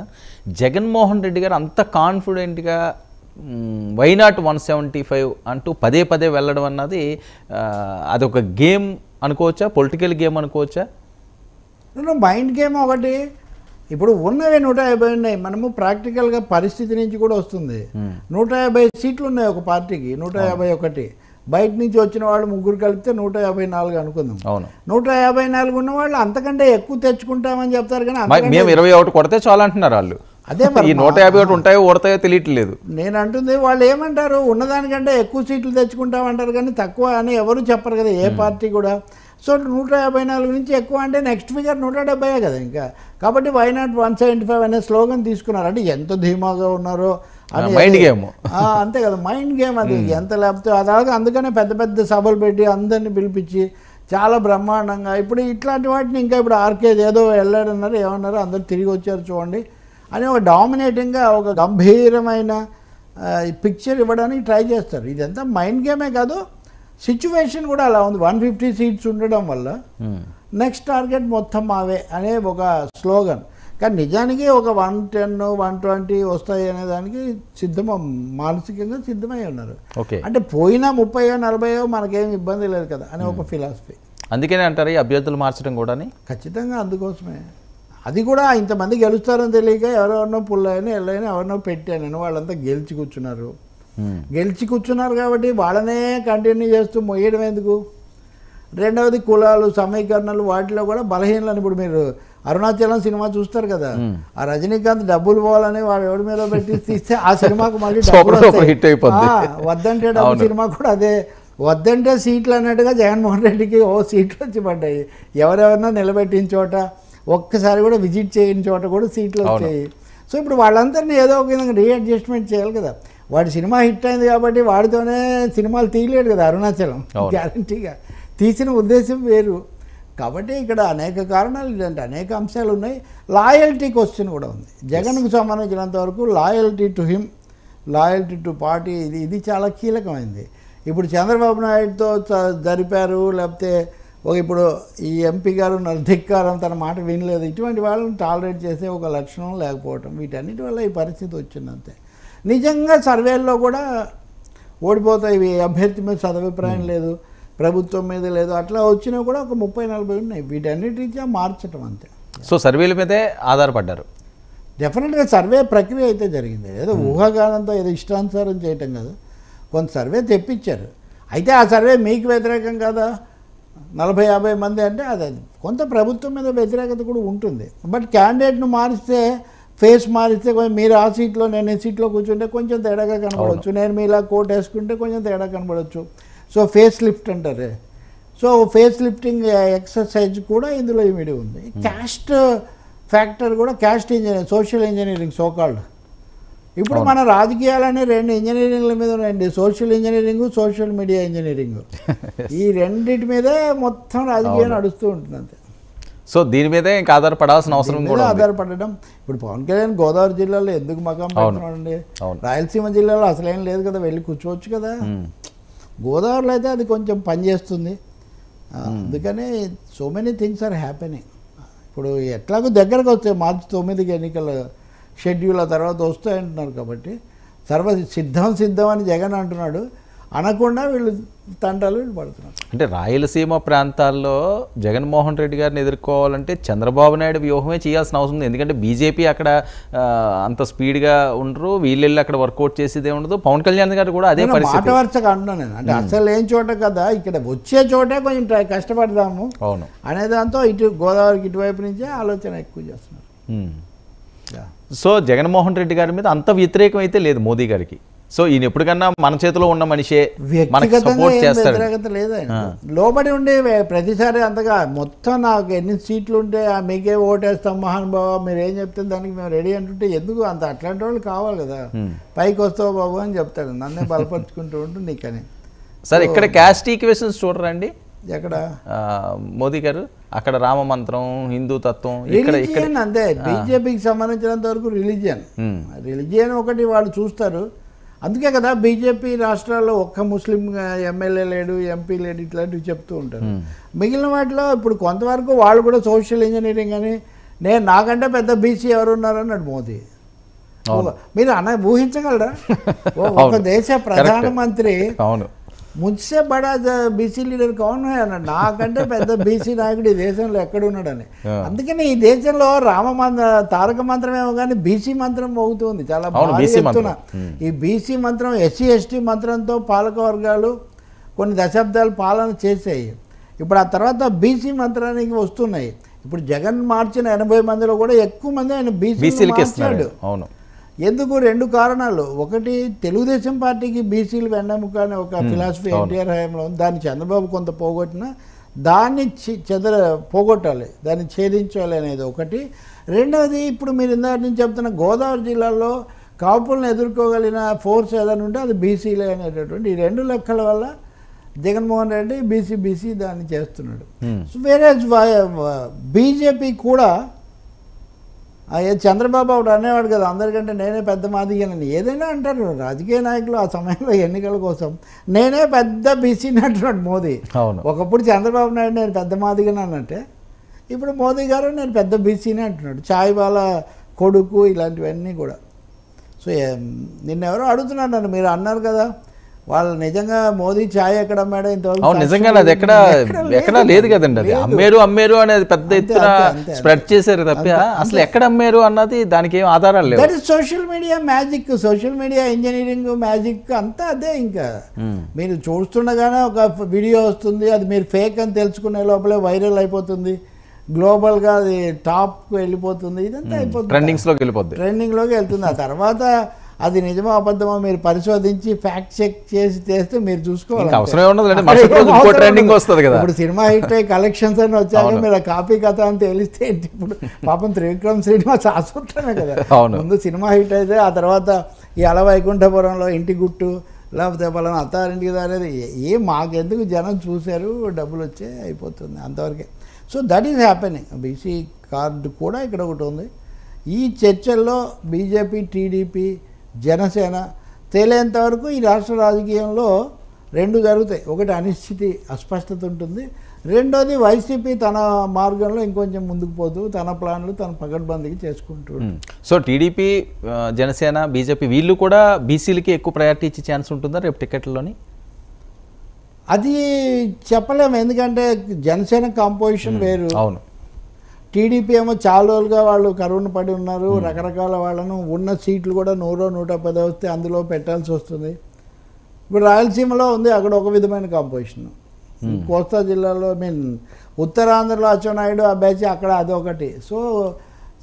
S2: జగన్మోహన్ రెడ్డి గారు అంత కాన్ఫిడెంట్గా వైనాట్ 175 అంటూ పదే వెళ్ళడం అన్నది అదొక గేమ్ అనుకోవచ్చా? పొలిటికల్ గేమ్ అనుకోవచ్చా?
S1: మైండ్ గేమ్ ఒకటి. ఇప్పుడు ఉన్నవే 150 ఉన్నాయి. మనము ప్రాక్టికల్గా పరిస్థితి నుంచి కూడా వస్తుంది. 150 సీట్లు ఉన్నాయి ఒక పార్టీకి, 151. బయట నుంచి వచ్చిన వాళ్ళు ముగ్గురు కలిపితే 154 అనుకుందాం. 154 ఉన్న వాళ్ళు అంతకంటే ఎక్కువ తెచ్చుకుంటామని చెప్తారు, కానీ
S2: మేము 21 కొడితే చాలా అంటున్నారు వాళ్ళు.
S1: అదే
S2: 151 ఉంటాయో ఓడతాయో తెలియట్లేదు.
S1: నేను అంటుంది వాళ్ళు ఏమంటారు, ఉన్నదానికంటే ఎక్కువ సీట్లు తెచ్చుకుంటామంటారు, కానీ తక్కువ అని ఎవరు చెప్పరు కదా ఏ పార్టీ కూడా. సో 154 నుంచి ఎక్కువ అంటే నెక్స్ట్ ఫిగర్ 170 కదా ఇంకా. కాబట్టి వైనాట్ 175 అనే స్లోగన్ తీసుకున్నారు. అంటే ఎంత ధీమాగా ఉన్నారో అని
S2: మైండ్ గేమ్.
S1: అంతే కదా, మైండ్ గేమ్ అది. ఎంత లేకపోతే అలాగే అందుకనే పెద్ద సభలు పెట్టి అందరినీ పిలిపించి చాలా బ్రహ్మాండంగా ఇప్పుడు ఇట్లాంటి వాటిని ఇంకా ఇప్పుడు ఆర్కేజ్ ఏదో వెళ్ళాడన్నారు, ఏమన్నారు, అందరు తిరిగి వచ్చారు చూడండి అని ఒక డామినేటింగ్గా ఒక గంభీరమైన పిక్చర్ ఇవ్వడానికి ట్రై చేస్తారు. ఇదంతా మైండ్ గేమే కాదు, సిచ్యువేషన్ కూడా అలా ఉంది. 150 సీట్స్ ఉండడం వల్ల నెక్స్ట్ టార్గెట్ మొత్తం మావే అనే ఒక స్లోగన్. కానీ నిజానికి ఒక 110, 120 వస్తాయి అనే దానికి మానసికంగా సిద్ధమై ఉన్నారు. అంటే పోయినా 30, 40 మనకేం ఇబ్బంది లేదు కదా అనే ఒక ఫిలాసఫీ.
S2: అందుకనే అంటారు ఈ అభ్యర్థులు మార్చడం కూడా.
S1: ఖచ్చితంగా అందుకోసమే. అది కూడా ఇంతమంది గెలుస్తారని తెలియక ఎవరెవరినో పుల్లైనా ఎల్లైనా ఎవరినో పెట్టాను వాళ్ళంతా గెలిచి కూర్చున్నారు కాబట్టి వాళ్ళనే కంటిన్యూ చేస్తూ మొయ్యడం ఎందుకు? రెండవది కులాలు సమీకరణలు వాటిలో కూడా బలహీనలని. ఇప్పుడు మీరు అరుణాచలం సినిమా చూస్తారు కదా, ఆ రజనీకాంత్ డబ్బులు పోవాలని వాడు ఎవరి మీద పెట్టి తీస్తే ఆ సినిమాకు మళ్ళీ వద్దంటే డబ్బు సినిమా కూడా అదే. వద్దంటే సీట్లు అన్నట్టుగా జగన్మోహన్ రెడ్డికి సీట్లు వచ్చి పడ్డాయి. ఎవరెవరినో నిలబెట్టిన చోట, ఒక్కసారి కూడా విజిట్ చేయని చోట కూడా సీట్లు వచ్చాయి. సో ఇప్పుడు వాళ్ళందరినీ ఏదో ఒక విధంగా రీఅడ్జస్ట్మెంట్ చేయాలి కదా. వాడి సినిమా హిట్ అయింది కాబట్టి వాడితోనే సినిమాలు తీయలేడు కదా అరుణాచలం, గ్యారంటీగా తీసిన ఉద్దేశం వేరు. కాబట్టి ఇక్కడ అనేక కారణాలు, ఇలాంటి అనేక అంశాలు ఉన్నాయి. లాయల్టీ క్వశ్చన్ కూడా ఉంది. జగన్కు సంబంధించినంత వరకు loyalty to him, loyalty to party, ఇది చాలా కీలకమైంది. ఇప్పుడు చంద్రబాబు నాయుడుతో జరిపారు, లేకపోతే ఇప్పుడు ఈ ఎంపీ గారు ధిక్కారం, తన మాట వినలేదు, ఇటువంటి వాళ్ళని టాలరేట్ చేసే ఒక లక్షణం లేకపోవటం, వీటన్నిటి వల్ల ఈ పరిస్థితి వచ్చిందంతే. నిజంగా సర్వేల్లో కూడా ఓడిపోతాయి, అభ్యర్థి మీద సదభిప్రాయం లేదు, ప్రభుత్వం మీద లేదు, అట్లా వచ్చినా కూడా ఒక 30-40 ఉన్నాయి. వీటన్నిటి రీత్యా మార్చడం అంతే.
S2: సో సర్వేల మీదే ఆధారపడ్డారు.
S1: డెఫినెట్గా సర్వే ప్రక్రియ అయితే జరిగింది. ఏదో ఊహాగానంతో ఏదో ఇష్టానుసారం చేయటం కాదు, కొంత సర్వే తెప్పించారు. అయితే ఆ సర్వే మీకు వ్యతిరేకం కదా, 40-50 మంది అంటే అది కొంత ప్రభుత్వం మీద వ్యతిరేకత కూడా ఉంటుంది. బట్ క్యాండిడేట్ను మారిస్తే, ఫేస్ మారిస్తే కొంచెం మీరు ఆ సీట్లో నేను ఈ సీట్లో కూర్చుంటే కొంచెం తేడాగా కనబడవచ్చు, నేను మీలా కోట్ వేసుకుంటే కొంచెం తేడా కనబడవచ్చు. సో ఫేస్ లిఫ్ట్ అంటారే, సో ఫేస్ లిఫ్టింగ్ ఎక్సర్సైజ్ కూడా ఇందులో ఇమిడి ఉంది. క్యాస్ట్ ఫ్యాక్టర్ కూడా, caste engineering, social engineering so called. ఇప్పుడు మన రాజకీయాలనే 2 ఇంజనీరింగ్ల మీద ఉన్నాయండి, social engineering, social media engineering. ఈ రెండింటి మీదే మొత్తం రాజకీయం నడుస్తూ ఉంటుంది అంతే.
S2: సో దీని మీదే ఇంకా ఆధారపడాల్సిన అవసరం కూడా
S1: ఆధారపడడం. ఇప్పుడు పవన్ కళ్యాణ్ గోదావరి జిల్లాలో ఎందుకు మకాం పెడుతున్నాడండి? రాయలసీమ జిల్లాలో అసలేం లేదు కదా, వెళ్ళి కూర్చోవచ్చు కదా. గోదావరిలో అయితే అది కొంచెం పనిచేస్తుంది. అందుకని so many things are happening. ఇప్పుడు ఎట్లాగో దగ్గరకు వస్తాయి, March 9కి ఎన్నికల షెడ్యూల్ ఆ తర్వాత వస్తాయంటున్నారు కాబట్టి సిద్ధం అని జగన్ అంటున్నాడు, అనకుండా వీళ్ళు తంటాలు పడుతున్నారు.
S2: అంటే రాయలసీమ ప్రాంతాల్లో జగన్మోహన్ రెడ్డి గారిని ఎదుర్కోవాలంటే చంద్రబాబు నాయుడు వ్యూహమే చేయాల్సిన అవసరం ఉంది. ఎందుకంటే బీజేపీ అక్కడ అంత స్పీడ్గా ఉండరు, వీళ్ళు అక్కడ వర్కౌట్ చేసేదే ఉండదు. పవన్ కళ్యాణ్ గారు కూడా అదే పరిస్థితి.
S1: మాట వరుసగా అంటున్నాను నేను, అంటే అసలు ఏం చోట కదా, ఇక్కడ వచ్చే చోటే కొంచెం కష్టపడదాము
S2: అవును
S1: అనే దాంతో ఇటు గోదావరికి ఇటువైపు నుంచే ఆలోచన ఎక్కువ చేస్తున్నారు.
S2: సో జగన్మోహన్ రెడ్డి గారి మీద అంత వ్యతిరేకం అయితే లేదు మోదీ గారికి. సో ఈయన ఎప్పటికన్నా మన చేతిలో ఉన్న మనిషే, మనకి సపోర్ట్ చేస్తాడు.
S1: వ్యతిరేకత లేదు ఆయన, లోబడి ఉండే ప్రతిసారి అంతగా మొత్తం నాకు ఎన్ని సీట్లు ఉంటే మీకే ఓటేస్తాం మహానుభావ, మీరు ఏం చెప్తే దానికి మేము రెడీ అంటుంటే ఎందుకు అంత అట్లాంటి వాళ్ళు కావాలి కదా, పైకి వస్తావు బాబు అని చెప్తాడు, నన్నే బలపరుచుకుంటూ ఉంటుంది నీకని.
S2: సార్ ఇక్కడ క్యాస్ట్ ఈక్వేషన్స్ చూడరండి
S1: ఎక్కడ
S2: మోదీ గారు, అక్కడ రామ మంత్రం, హిందూ తత్వం,
S1: రిలీజియన్ అంతే. బీజేపీకి సంబంధించినంత వరకు రిలీజియన్ ఒకటి వాళ్ళు చూస్తారు. అందుకే కదా బీజేపీ రాష్ట్రాల్లో ఒక్క ముస్లిం ఎమ్మెల్యే లేడు, ఎంపీ లేడు, ఇట్లాంటివి చెప్తూ ఉంటారు. మిగిలిన వాటిలో ఇప్పుడు కొంతవరకు వాళ్ళు కూడా సోషల్ ఇంజనీరింగ్ అని, నాకంటే పెద్ద బీసీ ఎవరున్నారన్నాడు మోదీ. మీరు ఊహించగలరా? ఒక దేశ ప్రధానమంత్రి
S2: అవును
S1: ముజ్సే బడా బీసీ లీడర్ కౌన్ హై అన్నాడు, నాకంటే పెద్ద బీసీ నాయకుడు ఈ దేశంలో ఎక్కడున్నాడని. అందుకని ఈ దేశంలో తారక మంత్రమేమో కానీ బీసీ మంత్రం మోగుతుంది చాలా బాగా చెప్తున్నా. ఈ బీసీ మంత్రం ఎస్సీ ఎస్టీ మంత్రంతో పాలక వర్గాలు కొన్ని దశాబ్దాలు పాలన చేసాయి. ఇప్పుడు ఆ తర్వాత బీసీ మంత్రానికి వస్తున్నాయి. ఇప్పుడు జగన్ మార్చిన 80 మందిలో కూడా ఎక్కువ మంది ఆయన బీసీలకు ఇస్తున్నాడు.
S2: అవును, ఎందుకు?
S1: 2 కారణాలు. ఒకటి, తెలుగుదేశం పార్టీకి బీసీలు వెన్నెముక అనే ఒక ఫిలాసఫీ ఎన్టీఆర్ హయాంలో ఉంది, దాన్ని చంద్రబాబు కొంత పోగొట్టినా దాన్ని పోగొట్టాలి, దాన్ని ఛేదించాలి అనేది ఒకటి. రెండవది, ఇప్పుడు మీరు ఇందాక నుంచి చెప్తున్న గోదావరి జిల్లాలో కాపులను ఎదుర్కోగలిగిన ఫోర్స్ ఏదైనా ఉంటే అది బీసీలే అనేటటువంటి ఈ 2 లెక్కల వల్ల జగన్మోహన్ రెడ్డి బీసీ దాన్ని చేస్తున్నాడు. వేరే బీజేపీ కూడా చంద్రబాబు ఒకటి అనేవాడు కదా, అందరికంటే నేనే పెద్ద మాదిగనని. ఏదైనా అంటారు రాజకీయ నాయకులు ఆ సమయంలో ఎన్నికల కోసం, నేనే పెద్ద బీసీని అంటున్నాడు మోదీ. ఒకప్పుడు చంద్రబాబు నాయుడు నేను పెద్ద మాదిగని అన్నట్టే, ఇప్పుడు మోదీ గారు నేను పెద్ద బీసీని అంటున్నాడు. చాయ్ వాళ్ళ కొడుకు, ఇలాంటివన్నీ కూడా. సో నిన్నెవరో అడుగుతున్నాడు నన్ను, మీరు అన్నారు కదా వాళ్ళు నిజంగా మోదీ ఛాయ్ ఎక్కడ అమ్మాడో ఇంతవరకు.
S2: నిజంగా అది ఎక్కడా లేదు కదండి. అది అమ్మేరు అనేది పెద్ద ఎత్తున స్ప్రెడ్ చేశారు తప్ప అసలు ఎక్కడ అమ్మారు అన్నది దానికి ఏం ఆధారాలు లేవు.
S1: That is social media magic, social media engineering magic అంతా అదే. ఇంకా మీరు చూస్తుండగానే ఒక వీడియో వస్తుంది, అది మీరు ఫేక్ అని తెలుసుకునే లోపలే వైరల్ అయిపోతుంది, గ్లోబల్గా అది టాప్కి వెళ్ళిపోతుంది, ఇదంతా అయిపోతుంది, ట్రెండింగ్లోకి వెళ్తుంది. ఆ తర్వాత అది నిజమో అబద్ధమో మీరు పరిశోధించి ఫ్యాక్ట్ చెక్ చేస్తే మీరు చూసుకోవాలి. ఇప్పుడు సినిమా హిట్ అయ్యి కలెక్షన్స్ అని వచ్చాక మీరు కాపీ కథ అని తెలిస్తే ఇప్పుడు పాపం త్రివిక్రమ్ శ్రీనివాస్ ఆసూత్రమే కదా. ముందు సినిమా హిట్ అయితే ఆ తర్వాత ఈ అలవైకుంఠపురంలో ఇంటి గుట్టు, లేకపోతే పలానా అత్తారింటికి దారేది మాకెందుకు జనం చూశారు, డబ్బులు వచ్చే అయిపోతుంది అంతవరకే. So that is happening. BC card కూడా ఇక్కడ ఒకటి ఉంది. ఈ చర్చల్లో బీజేపీ, టీడీపీ, జనసేన తేలేంత వరకు ఈ రాష్ట్ర రాజకీయంలో 2 జరుగుతాయి. ఒకటి అనిశ్చితి, అస్పష్టత ఉంటుంది. రెండోది వైసీపీ తన మార్గంలో ఇంకొంచెం ముందుకు పోతూ తన ప్లాన్లు తన పకడ్బందీకి చేసుకుంటూ.
S2: సో టీడీపీ, జనసేన, బీజేపీ వీళ్ళు కూడా బీసీలకి ఎక్కువ ప్రయారిటీ ఇచ్చే ఛాన్స్ ఉంటుందా రేపు టికెట్లలోని?
S1: అది చెప్పలేము, ఎందుకంటే జనసేన కాంపోజిషన్ వేరు.
S2: అవును,
S1: టీడీపీ ఏమో చాలా రోజులుగా వాళ్ళు కరువును పడి ఉన్నారు, రకరకాల వాళ్ళను ఉన్న సీట్లు కూడా 100-110 వస్తే అందులో పెట్టాల్సి వస్తుంది. ఇప్పుడు రాయలసీమలో ఉంది, అక్కడ ఒక విధమైన కాంపోజిషన్. కోస్తా జిల్లాలో ఉత్తరాంధ్రలో అచ్చెన్నాయుడు ఆ బ్యాచ్ అక్కడ అదొకటి. సో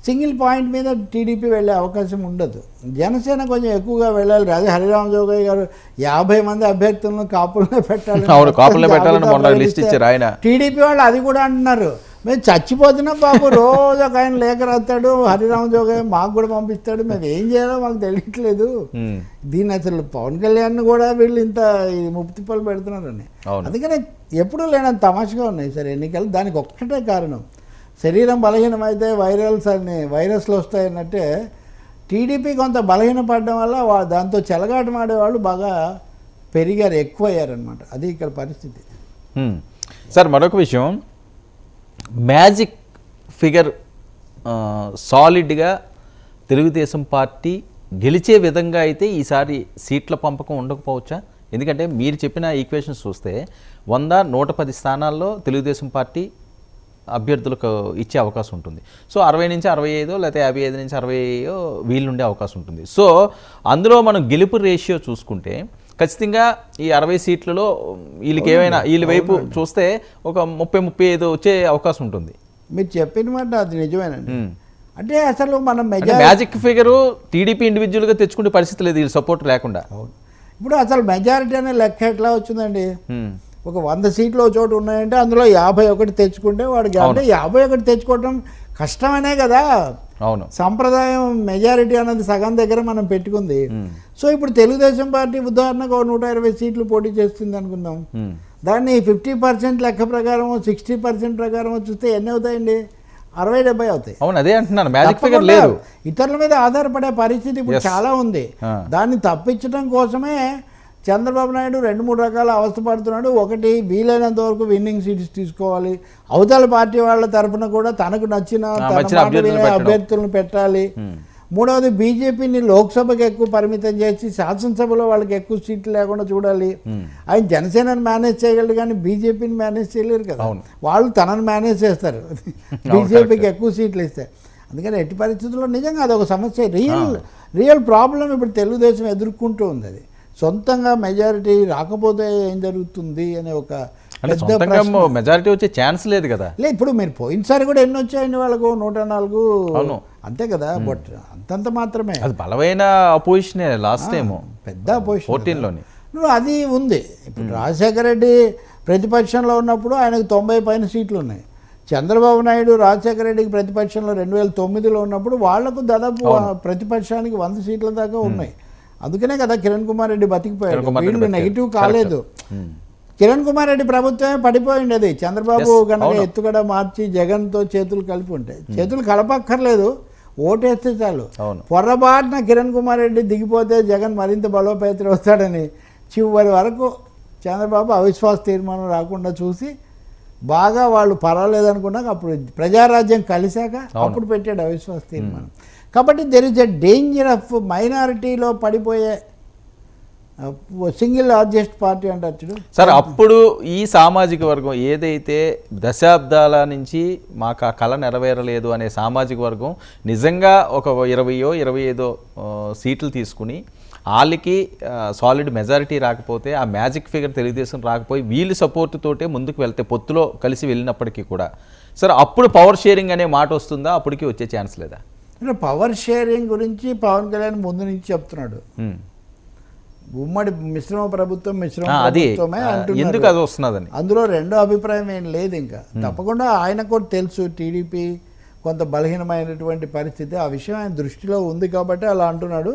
S1: సింగిల్ పాయింట్ మీద టీడీపీ వెళ్ళే అవకాశం ఉండదు. జనసేన కొంచెం ఎక్కువగా వెళ్ళాలి. అదే హరిరామ జోగయ్య గారు 50 మంది అభ్యర్థులను కాపులనే పెట్టాలి, టీడీపీ వాళ్ళు అది కూడా అంటున్నారు. మేము చచ్చిపోతున్నాం బాబు, రోజు ఒక ఆయన లేఖ రాస్తాడు హరిరామ జోగయ్య, మాకు కూడా పంపిస్తాడు, మేము ఏం చేయాలో మాకు తెలియట్లేదు. దీన్ని అసలు పవన్ కళ్యాణ్ కూడా వీళ్ళు ఇంత ముప్తిప్పలు పెడుతున్నారని. అందుకనే ఎప్పుడూ లేనంత తమాషగా ఉన్నాయి సార్ ఎన్నికలు. దానికి ఒక్కటే కారణం, శరీరం బలహీనమైతే వైరస్లు వస్తాయన్నట్టే టీడీపీ కొంత బలహీనపడడం వల్ల దాంతో చెలగాటం ఆడేవాళ్ళు బాగా పెరిగారు, ఎక్కువయ్యారనమాట. అది ఇక్కడ పరిస్థితి.
S2: సార్ మరొక విషయం, మ్యాజిక్ ఫిగర్ సాలిడ్గా తెలుగుదేశం పార్టీ గెలిచే విధంగా అయితే ఈసారి సీట్ల పంపకం ఉండకపోవచ్చా? ఎందుకంటే మీరు చెప్పిన ఈక్వేషన్స్ చూస్తే 100-110 స్థానాల్లో తెలుగుదేశం పార్టీ అభ్యర్థులకు ఇచ్చే అవకాశం ఉంటుంది. సో 60 నుంచి 65 లేకపోతే 55 నుంచి 60 వీళ్ళుండే అవకాశం ఉంటుంది. సో అందులో మనం గెలుపు రేషియో చూసుకుంటే ఖచ్చితంగా ఈ 60 సీట్లలో వీళ్ళకి ఏమైనా వీళ్ళ వైపు చూస్తే ఒక 30-35 వచ్చే అవకాశం ఉంటుంది.
S1: మీరు చెప్పిన మాట అది నిజమేనండి. అంటే అసలు మనం
S2: మ్యాజిక్ ఫిగరు టీడీపీ ఇండివిజువల్గా తెచ్చుకునే పరిస్థితి లేదు వీళ్ళ సపోర్ట్ లేకుండా.
S1: ఇప్పుడు అసలు మెజారిటీ అనే లెక్క ఎట్లా వచ్చిందండి? ఒక 100 సీట్లు చోటు ఉన్నాయంటే అందులో 51 తెచ్చుకుంటే వాడికి, అంటే 51 తెచ్చుకోవడం కష్టమనే కదా.
S2: అవును,
S1: సంప్రదాయం మెజారిటీ అనేది సగం దగ్గర మనం పెట్టుకుంది. సో ఇప్పుడు తెలుగుదేశం పార్టీ ఉదాహరణకు 120 సీట్లు పోటీ చేస్తుంది అనుకుందాం. దాన్ని 50% లెక్క ప్రకారం 60% ప్రకారం చూస్తే ఎన్ని అవుతాయండి? 60-70 అవుతాయి.
S2: అవును, అదే అంటున్నాను, మ్యాజిక్ ఫిగర్ లేదు.
S1: ఇతరుల మీద ఆధారపడే పరిస్థితి ఇప్పుడు చాలా ఉంది. దాన్ని తప్పించడం కోసమే చంద్రబాబు నాయుడు 2-3 రకాల అవస్థపడుతున్నాడు. ఒకటి, వీలైనంత వరకు విన్నింగ్ సీట్స్ తీసుకోవాలి, అవతల పార్టీ వాళ్ళ తరఫున కూడా తనకు నచ్చిన అభ్యర్థులను పెట్టాలి. మూడవది, బీజేపీని లోక్సభకి ఎక్కువ పరిమితం చేసి శాసనసభలో వాళ్ళకి ఎక్కువ సీట్లు లేకుండా చూడాలి. ఆయన జనసేనని మేనేజ్ చేయగలరు కానీ బీజేపీని మేనేజ్ చేయలేరు కదా. వాళ్ళు తనని మేనేజ్ చేస్తారు, బీజేపీకి ఎక్కువ సీట్లు ఇస్తే. అందుకని ఎట్టి పరిస్థితుల్లో నిజంగా అదొక సమస్య, రియల్ ప్రాబ్లం ఇప్పుడు తెలుగుదేశం ఎదుర్కొంటూ ఉంది. అది సొంతంగా మెజారిటీ రాకపోతే ఏం జరుగుతుంది అనే ఒక
S2: మెజారిటీ వచ్చే ఛాన్స్ లేదు కదా.
S1: లేదు, ఇప్పుడు మీరు పోయినసారి కూడా ఎన్ని వచ్చాయండి వాళ్ళకు? 104 అంతే కదా. బట్ అంతంత మాత్రమే,
S2: అది బలమైన అపోజిషన్ లాస్ట్ టైం,
S1: పెద్ద అపోజిషన్
S2: 14లోని
S1: అది ఉంది. ఇప్పుడు రాజశేఖర రెడ్డి ప్రతిపక్షంలో ఉన్నప్పుడు ఆయనకు 90 పైన సీట్లు ఉన్నాయి. చంద్రబాబు నాయుడు రాజశేఖర రెడ్డికి ప్రతిపక్షంలో 2009లో ఉన్నప్పుడు వాళ్లకు దాదాపు ప్రతిపక్షానికి 100 సీట్ల దాకా ఉన్నాయి. అందుకనే కదా కిరణ్ కుమార్ రెడ్డి బతికిపోయాడు, వీళ్ళు నెగిటివ్ కాలేదు. కిరణ్ కుమార్ రెడ్డి ప్రభుత్వమే పడిపోయింది. అది చంద్రబాబు కనుక ఎత్తుగడ మార్చి జగన్తో చేతులు కలిపి ఉంటాయి. చేతులు కలపక్కర్లేదు, ఓటేస్తే చాలు. పొరపాటున కిరణ్ కుమార్ రెడ్డి దిగిపోతే జగన్ మరింత బలోపేతం వస్తాడని చివరి వరకు చంద్రబాబు అవిశ్వాస తీర్మానం రాకుండా చూసి బాగా వాళ్ళు పర్వాలేదనుకున్నాక అప్పుడు ప్రజారాజ్యం కలిశాక అప్పుడు పెట్టాడు అవిశ్వాస తీర్మానం. కాబట్టి there is a danger of మైనారిటీలో పడిపోయే సింగిల్ లార్జెస్ట్ పార్టీ అంటారు
S2: సార్. అప్పుడు ఈ సామాజిక వర్గం ఏదైతే దశాబ్దాల నుంచి మాకు ఆ కళ నెరవేరలేదు అనే సామాజిక వర్గం నిజంగా ఒక 20-25 సీట్లు తీసుకుని వాళ్ళకి సాలిడ్ మెజారిటీ రాకపోతే, ఆ మ్యాజిక్ ఫిగర్ తెలుగుదేశం రాకపోయి వీళ్ళు సపోర్ట్ తోటే ముందుకు వెళ్తే, పొత్తులో కలిసి వెళ్ళినప్పటికీ కూడా సార్ అప్పుడు పవర్ షేరింగ్ అనే మాట వస్తుందా? అప్పటికి వచ్చే ఛాన్స్ లేదా?
S1: పవర్ షేరింగ్ గురించి పవన్ కళ్యాణ్ ముందు నుంచి చెప్తున్నాడు. ఉమ్మడి మిశ్రమ ప్రభుత్వమే
S2: ఎందుకు అది వస్తున్నదని
S1: అందులో రెండో అభిప్రాయం ఏం లేదు. ఇంకా తప్పకుండా ఆయనకు కూడా తెలుసు టీడీపీ కొంత బలహీనమైనటువంటి పరిస్థితి, ఆ విషయం ఆయన దృష్టిలో ఉంది కాబట్టి అలా అంటున్నాడు.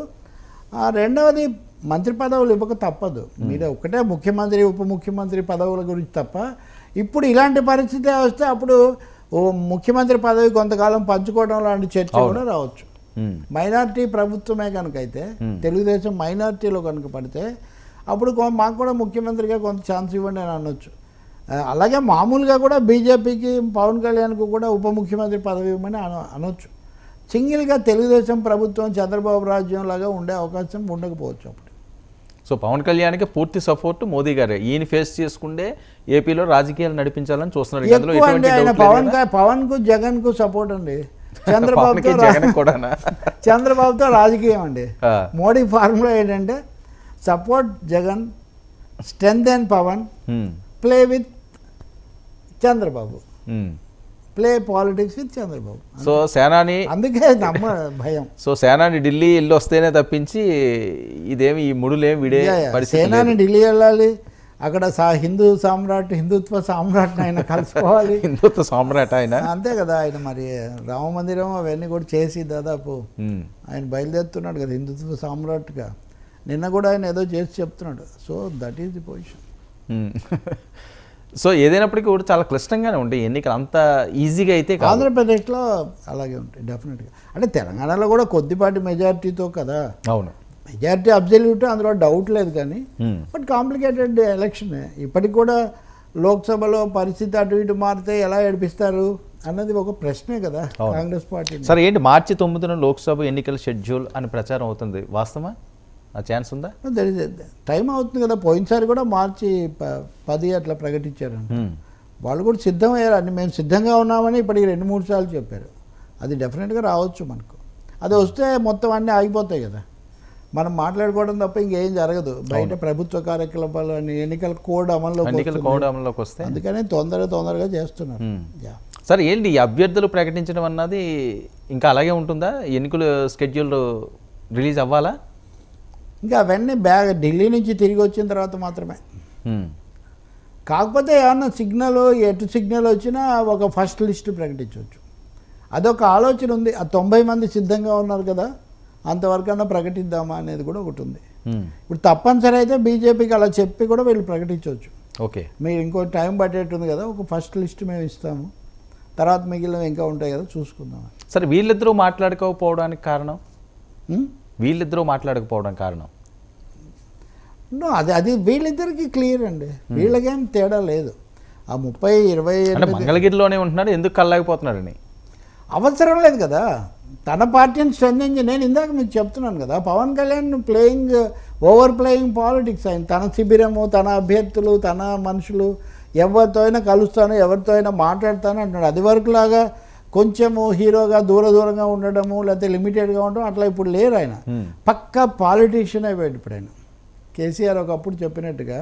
S1: రెండవది, మంత్రి పదవులు ఇవ్వక తప్పదు. మీరు ఒకటే ముఖ్యమంత్రి ఉప ముఖ్యమంత్రి పదవుల గురించి తప్ప, ఇప్పుడు ఇలాంటి పరిస్థితి వస్తే అప్పుడు ముఖ్యమంత్రి పదవి కొంతకాలం పంచుకోవడం లాంటి చర్చ కూడా రావచ్చు. మైనార్టీ ప్రభుత్వమే కనుక అయితే, తెలుగుదేశం మైనార్టీలో కనుక పడితే అప్పుడు మాకు కూడా ముఖ్యమంత్రిగా కొంత ఛాన్స్ ఇవ్వండి అని అనొచ్చు. అలాగే మామూలుగా కూడా బీజేపీకి పవన్ కళ్యాణ్కు కూడా ఉప ముఖ్యమంత్రి పదవి ఇవ్వమని అనొచ్చు. సింగిల్గా తెలుగుదేశం ప్రభుత్వం చంద్రబాబు రాజ్యం లాగా ఉండే అవకాశం ఉండకపోవచ్చు అప్పుడు.
S2: సో పవన్ కళ్యాణ్కి పూర్తి సపోర్ట్ మోదీ గారే, ఈయన ఫేస్ చేసుకుంటే ఏపీలో రాజకీయాలు నడిపించాలని చూస్తున్నారు.
S1: పవన్కు జగన్కు సపోర్ట్ అండి, చంద్రబాబుతో రాజకీయం అండి. మోడీ ఫార్ములా ఏంటంటే support Jagan, strengthen Pawan, play with Chandrababu, play politics with Chandrababu.
S2: So సేనాని
S1: అందుకే నమ్మ భయం.
S2: సో సేనాని ఢిల్లీ వెళ్ళి వస్తేనే తప్పించి ఇదేమి ఈ ముడులేం విడే పరిస్థితి.
S1: సేనాని ఢిల్లీ వెళ్ళాలి, అక్కడ హిందుత్వ సామ్రాట్ ఆయన కలుసుకోవాలి.
S2: హిందుత్వ సామ్రాట్ ఆయన
S1: అంతే కదా. ఆయన మరి రామ మందిరం అవన్నీ కూడా చేసి దాదాపు ఆయన బయలుదేరుతున్నాడు కదా హిందుత్వ సామ్రాట్గా. నిన్న కూడా ఆయన ఏదో చేసి చెప్తున్నాడు. So that is the position.
S2: So ఏదైనప్పటికీ కూడా చాలా క్లిష్టంగానే ఉంటాయి ఎన్నికలు, అంత ఈజీగా అయితే కాదు.
S1: ఆంధ్రప్రదేశ్లో అలాగే ఉంటాయి డెఫినెట్గా. అంటే తెలంగాణలో కూడా కొద్దిపాటి మెజారిటీతో కదా.
S2: అవును,
S1: మెజారిటీ అబ్జల్యూట్, అందులో డౌట్ లేదు. కానీ బట్ కాంప్లికేటెడ్ ఎలక్షన్. ఇప్పటికి కూడా లోక్సభలో పరిస్థితి అటు ఇటు మారితే ఎలా ఏడిపిస్తారు అన్నది ఒక ప్రశ్నే కదా కాంగ్రెస్ పార్టీ.
S2: సరే ఏంటి, మార్చి 9న లోక్సభ ఎన్నికల షెడ్యూల్ అని ప్రచారం అవుతుంది, వాస్తవా? ఆ ఛాన్స్ ఉందా?
S1: టైం అవుతుంది కదా. పోయినసారి కూడా మార్చి 10 అట్లా ప్రకటించారు. వాళ్ళు కూడా సిద్ధమయ్యారు. అన్ని మేము సిద్ధంగా ఉన్నామని ఇప్పటికి 2-3 సార్లు చెప్పారు. అది డెఫినెట్గా రావచ్చు మనకు. అది వస్తే మొత్తం అన్నీ ఆగిపోతాయి కదా. మనం మాట్లాడుకోవడం తప్ప ఇంకేం జరగదు. బయట ప్రభుత్వ కార్యకలాపాలు అని ఎన్నికల కోడ్ అమల్లోకి
S2: వస్తే
S1: అందుకనే తొందరగా చేస్తున్నారు.
S2: సరే ఏంటి ఈ అభ్యర్థులు ప్రకటించడం అన్నది ఇంకా అలాగే ఉంటుందా? ఎన్నికలు షెడ్యూల్ రిలీజ్ అవ్వాలా?
S1: ఇంకా అవన్నీ ఢిల్లీ నుంచి తిరిగి వచ్చిన తర్వాత మాత్రమే. కాకపోతే ఏమన్నా ఎటు సిగ్నల్ వచ్చినా ఒక ఫస్ట్ లిస్ట్ ప్రకటించవచ్చు. అదొక ఆలోచన ఉంది. ఆ 90 మంది సిద్ధంగా ఉన్నారు కదా, అంతవరకన్నా ప్రకటిద్దామా అనేది కూడా ఒకటి ఉంది. ఇప్పుడు తప్పనిసరి అయితే బీజేపీకి అలా చెప్పి కూడా వీళ్ళు ప్రకటించవచ్చు.
S2: ఓకే,
S1: మీరు ఇంకో టైం పట్టేట్టుంది కదా, ఒక ఫస్ట్ లిస్ట్ మేము ఇస్తాము, తర్వాత మిగిలినవి ఇంకా ఉంటాయి కదా చూసుకుందాం.
S2: సరే వీళ్ళిద్దరూ మాట్లాడుకోకపోవడానికి కారణం? వీళ్ళిద్దరూ మాట్లాడకపోవడం కారణం
S1: అది వీళ్ళిద్దరికి క్లియర్ అండి. వీళ్ళకేం తేడా లేదు. ఆ 30-20
S2: మంగళగిరిలోనే ఉంటున్నాడు, ఎందుకు కల్లాగిపోతున్నాడని
S1: అవసరం లేదు కదా. తన పార్టీని స్ట్రెంథెన్ నేను ఇందాక మీకు చెప్తున్నాను కదా, Pawan Kalyan over playing politics. ఆయన తన శిబిరము, తన అభ్యర్థులు, తన మనుషులు, ఎవరితో అయినా కలుస్తాను, ఎవరితో అయినా మాట్లాడతాను అంటున్నాడు. అది వరకు లాగా కొంచెము హీరోగా దూరంగా ఉండడము లేకపోతే లిమిటెడ్గా ఉండడం అట్లా ఇప్పుడు లేరు. ఆయన పక్కా పాలిటీషియన్ అయిపోయాడు ఇప్పుడు. ఆయన కేసీఆర్ ఒకప్పుడు చెప్పినట్టుగా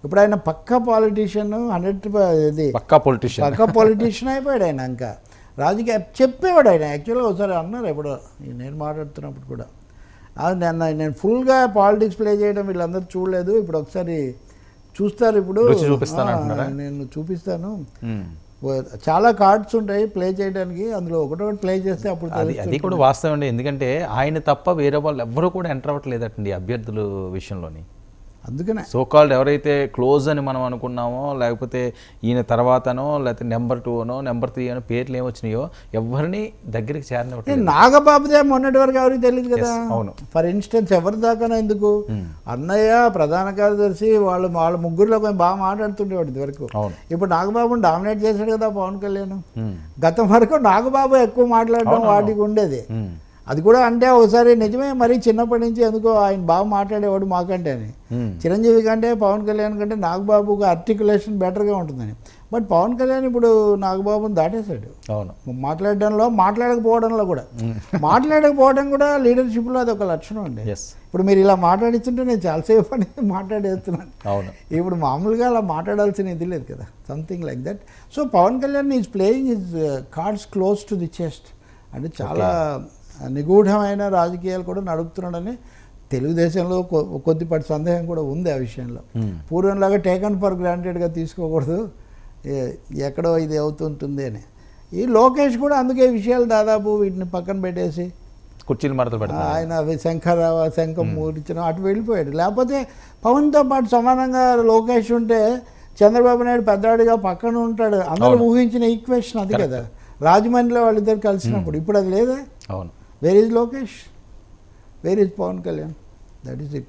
S1: ఇప్పుడు ఆయన పక్కా పాలిటీషియన్, 100 పక్కా పొలిటీషియన్ అయిపోయాడు ఆయన. ఇంకా రాజకీయ చెప్పేవాడు ఆయన. యాక్చువల్గా ఒకసారి అన్నారు ఎప్పుడో నేను మాట్లాడుతున్నప్పుడు కూడా, నేను ఫుల్గా పాలిటిక్స్ ప్లే చేయడం వీళ్ళందరూ చూడలేదు, ఇప్పుడు ఒకసారి చూస్తారు, ఇప్పుడు నేను చూపిస్తాను. చాలా కార్డ్స్ ఉంటాయి ప్లే చేయడానికి, అందులో ఒకటొకటి ప్లే చేస్తే అప్పుడు
S2: అది కూడా వాస్తవం అండి. ఎందుకంటే ఆయన తప్ప వేరే వాళ్ళు ఎవ్వరూ కూడా ఎంటర్ అవ్వట్లేదటండి అభ్యర్థుల విషయంలోని.
S1: అందుకనే
S2: సోకాల్డ్ ఎవరైతే క్లోజ్ అని మనం అనుకున్నామో, లేకపోతే ఈయన తర్వాతనో, లేకపోతే నెంబర్ 2 అనో నెంబర్ 3 అనో పేర్లు ఏమొచ్చినాయో ఎవరిని దగ్గరికి చేరనివ్వట్లేదు.
S1: నాగబాబుదే మొన్నటి వరకు ఎవరికి తెలియదు కదా.
S2: అవును,
S1: ఫర్ ఇన్స్టెన్స్ ఎవరి దాకా ఎందుకు, అన్నయ్య ప్రధాన కార్యదర్శి వాళ్ళ ముగ్గురులో కొంచెం బాగా మాట్లాడుతుండేవాడు ఇది వరకు. ఇప్పుడు నాగబాబుని డామినేట్ చేశాడు కదా పవన్ కళ్యాణ్. గతం వరకు నాగబాబు ఎక్కువ మాట్లాడడం వాటికి ఉండేది. అది కూడా అంటే ఒకసారి నిజమే, మరి చిన్నప్పటి నుంచి ఎందుకో ఆయన బాగా మాట్లాడేవాడు మాకంటే అని. చిరంజీవి కంటే పవన్ కళ్యాణ్ కంటే నాగబాబుకి ఆర్టికులేషన్ బెటర్గా ఉంటుందని. బట్ పవన్ కళ్యాణ్ ఇప్పుడు నాగబాబుని దాటేశాడు మాట్లాడడంలో, మాట్లాడకపోవడంలో కూడా. మాట్లాడకపోవడం కూడా లీడర్షిప్లో అది ఒక లక్షణం అండి. ఇప్పుడు మీరు ఇలా మాట్లాడిస్తుంటే నేను చాలాసేపు అని మాట్లాడేస్తున్నాను. ఇప్పుడు మామూలుగా అలా మాట్లాడాల్సిన ఇది లేదు కదా, something like that. So Pawan Kalyan is playing his cards close to the chest. అంటే చాలా నిగూఢమైన రాజకీయాలు కూడా నడుపుతున్నాడని తెలుగుదేశంలో కొద్దిపాటి సందేహం కూడా ఉంది ఆ విషయంలో. పూర్వంలాగా టేకన్ ఫర్ గ్రాంటెడ్గా తీసుకోకూడదు, ఎక్కడో ఇది అవుతుంటుంది అని. ఈ లోకేష్ కూడా అందుకే విషయాలు దాదాపు వీటిని పక్కన పెట్టేసి
S2: కుర్చీలు మడతలు పెడతారు.
S1: ఆయన శంఖం మూడించడం అటు వెళ్ళిపోయాడు. లేకపోతే పవన్తో పాటు సమానంగా లోకేష్ ఉంటే చంద్రబాబు నాయుడు పెద్దవాడిగా పక్కన ఉంటాడు. అందరూ ఊహించిన ఈక్వేషన్ అది కదా రాజమండ్రిలో వాళ్ళిద్దరు కలిసినప్పుడు. ఇప్పుడు అది లేదా?
S2: అవును.
S1: Where is Lokesh? Where is Pawan Kalyan? That is it.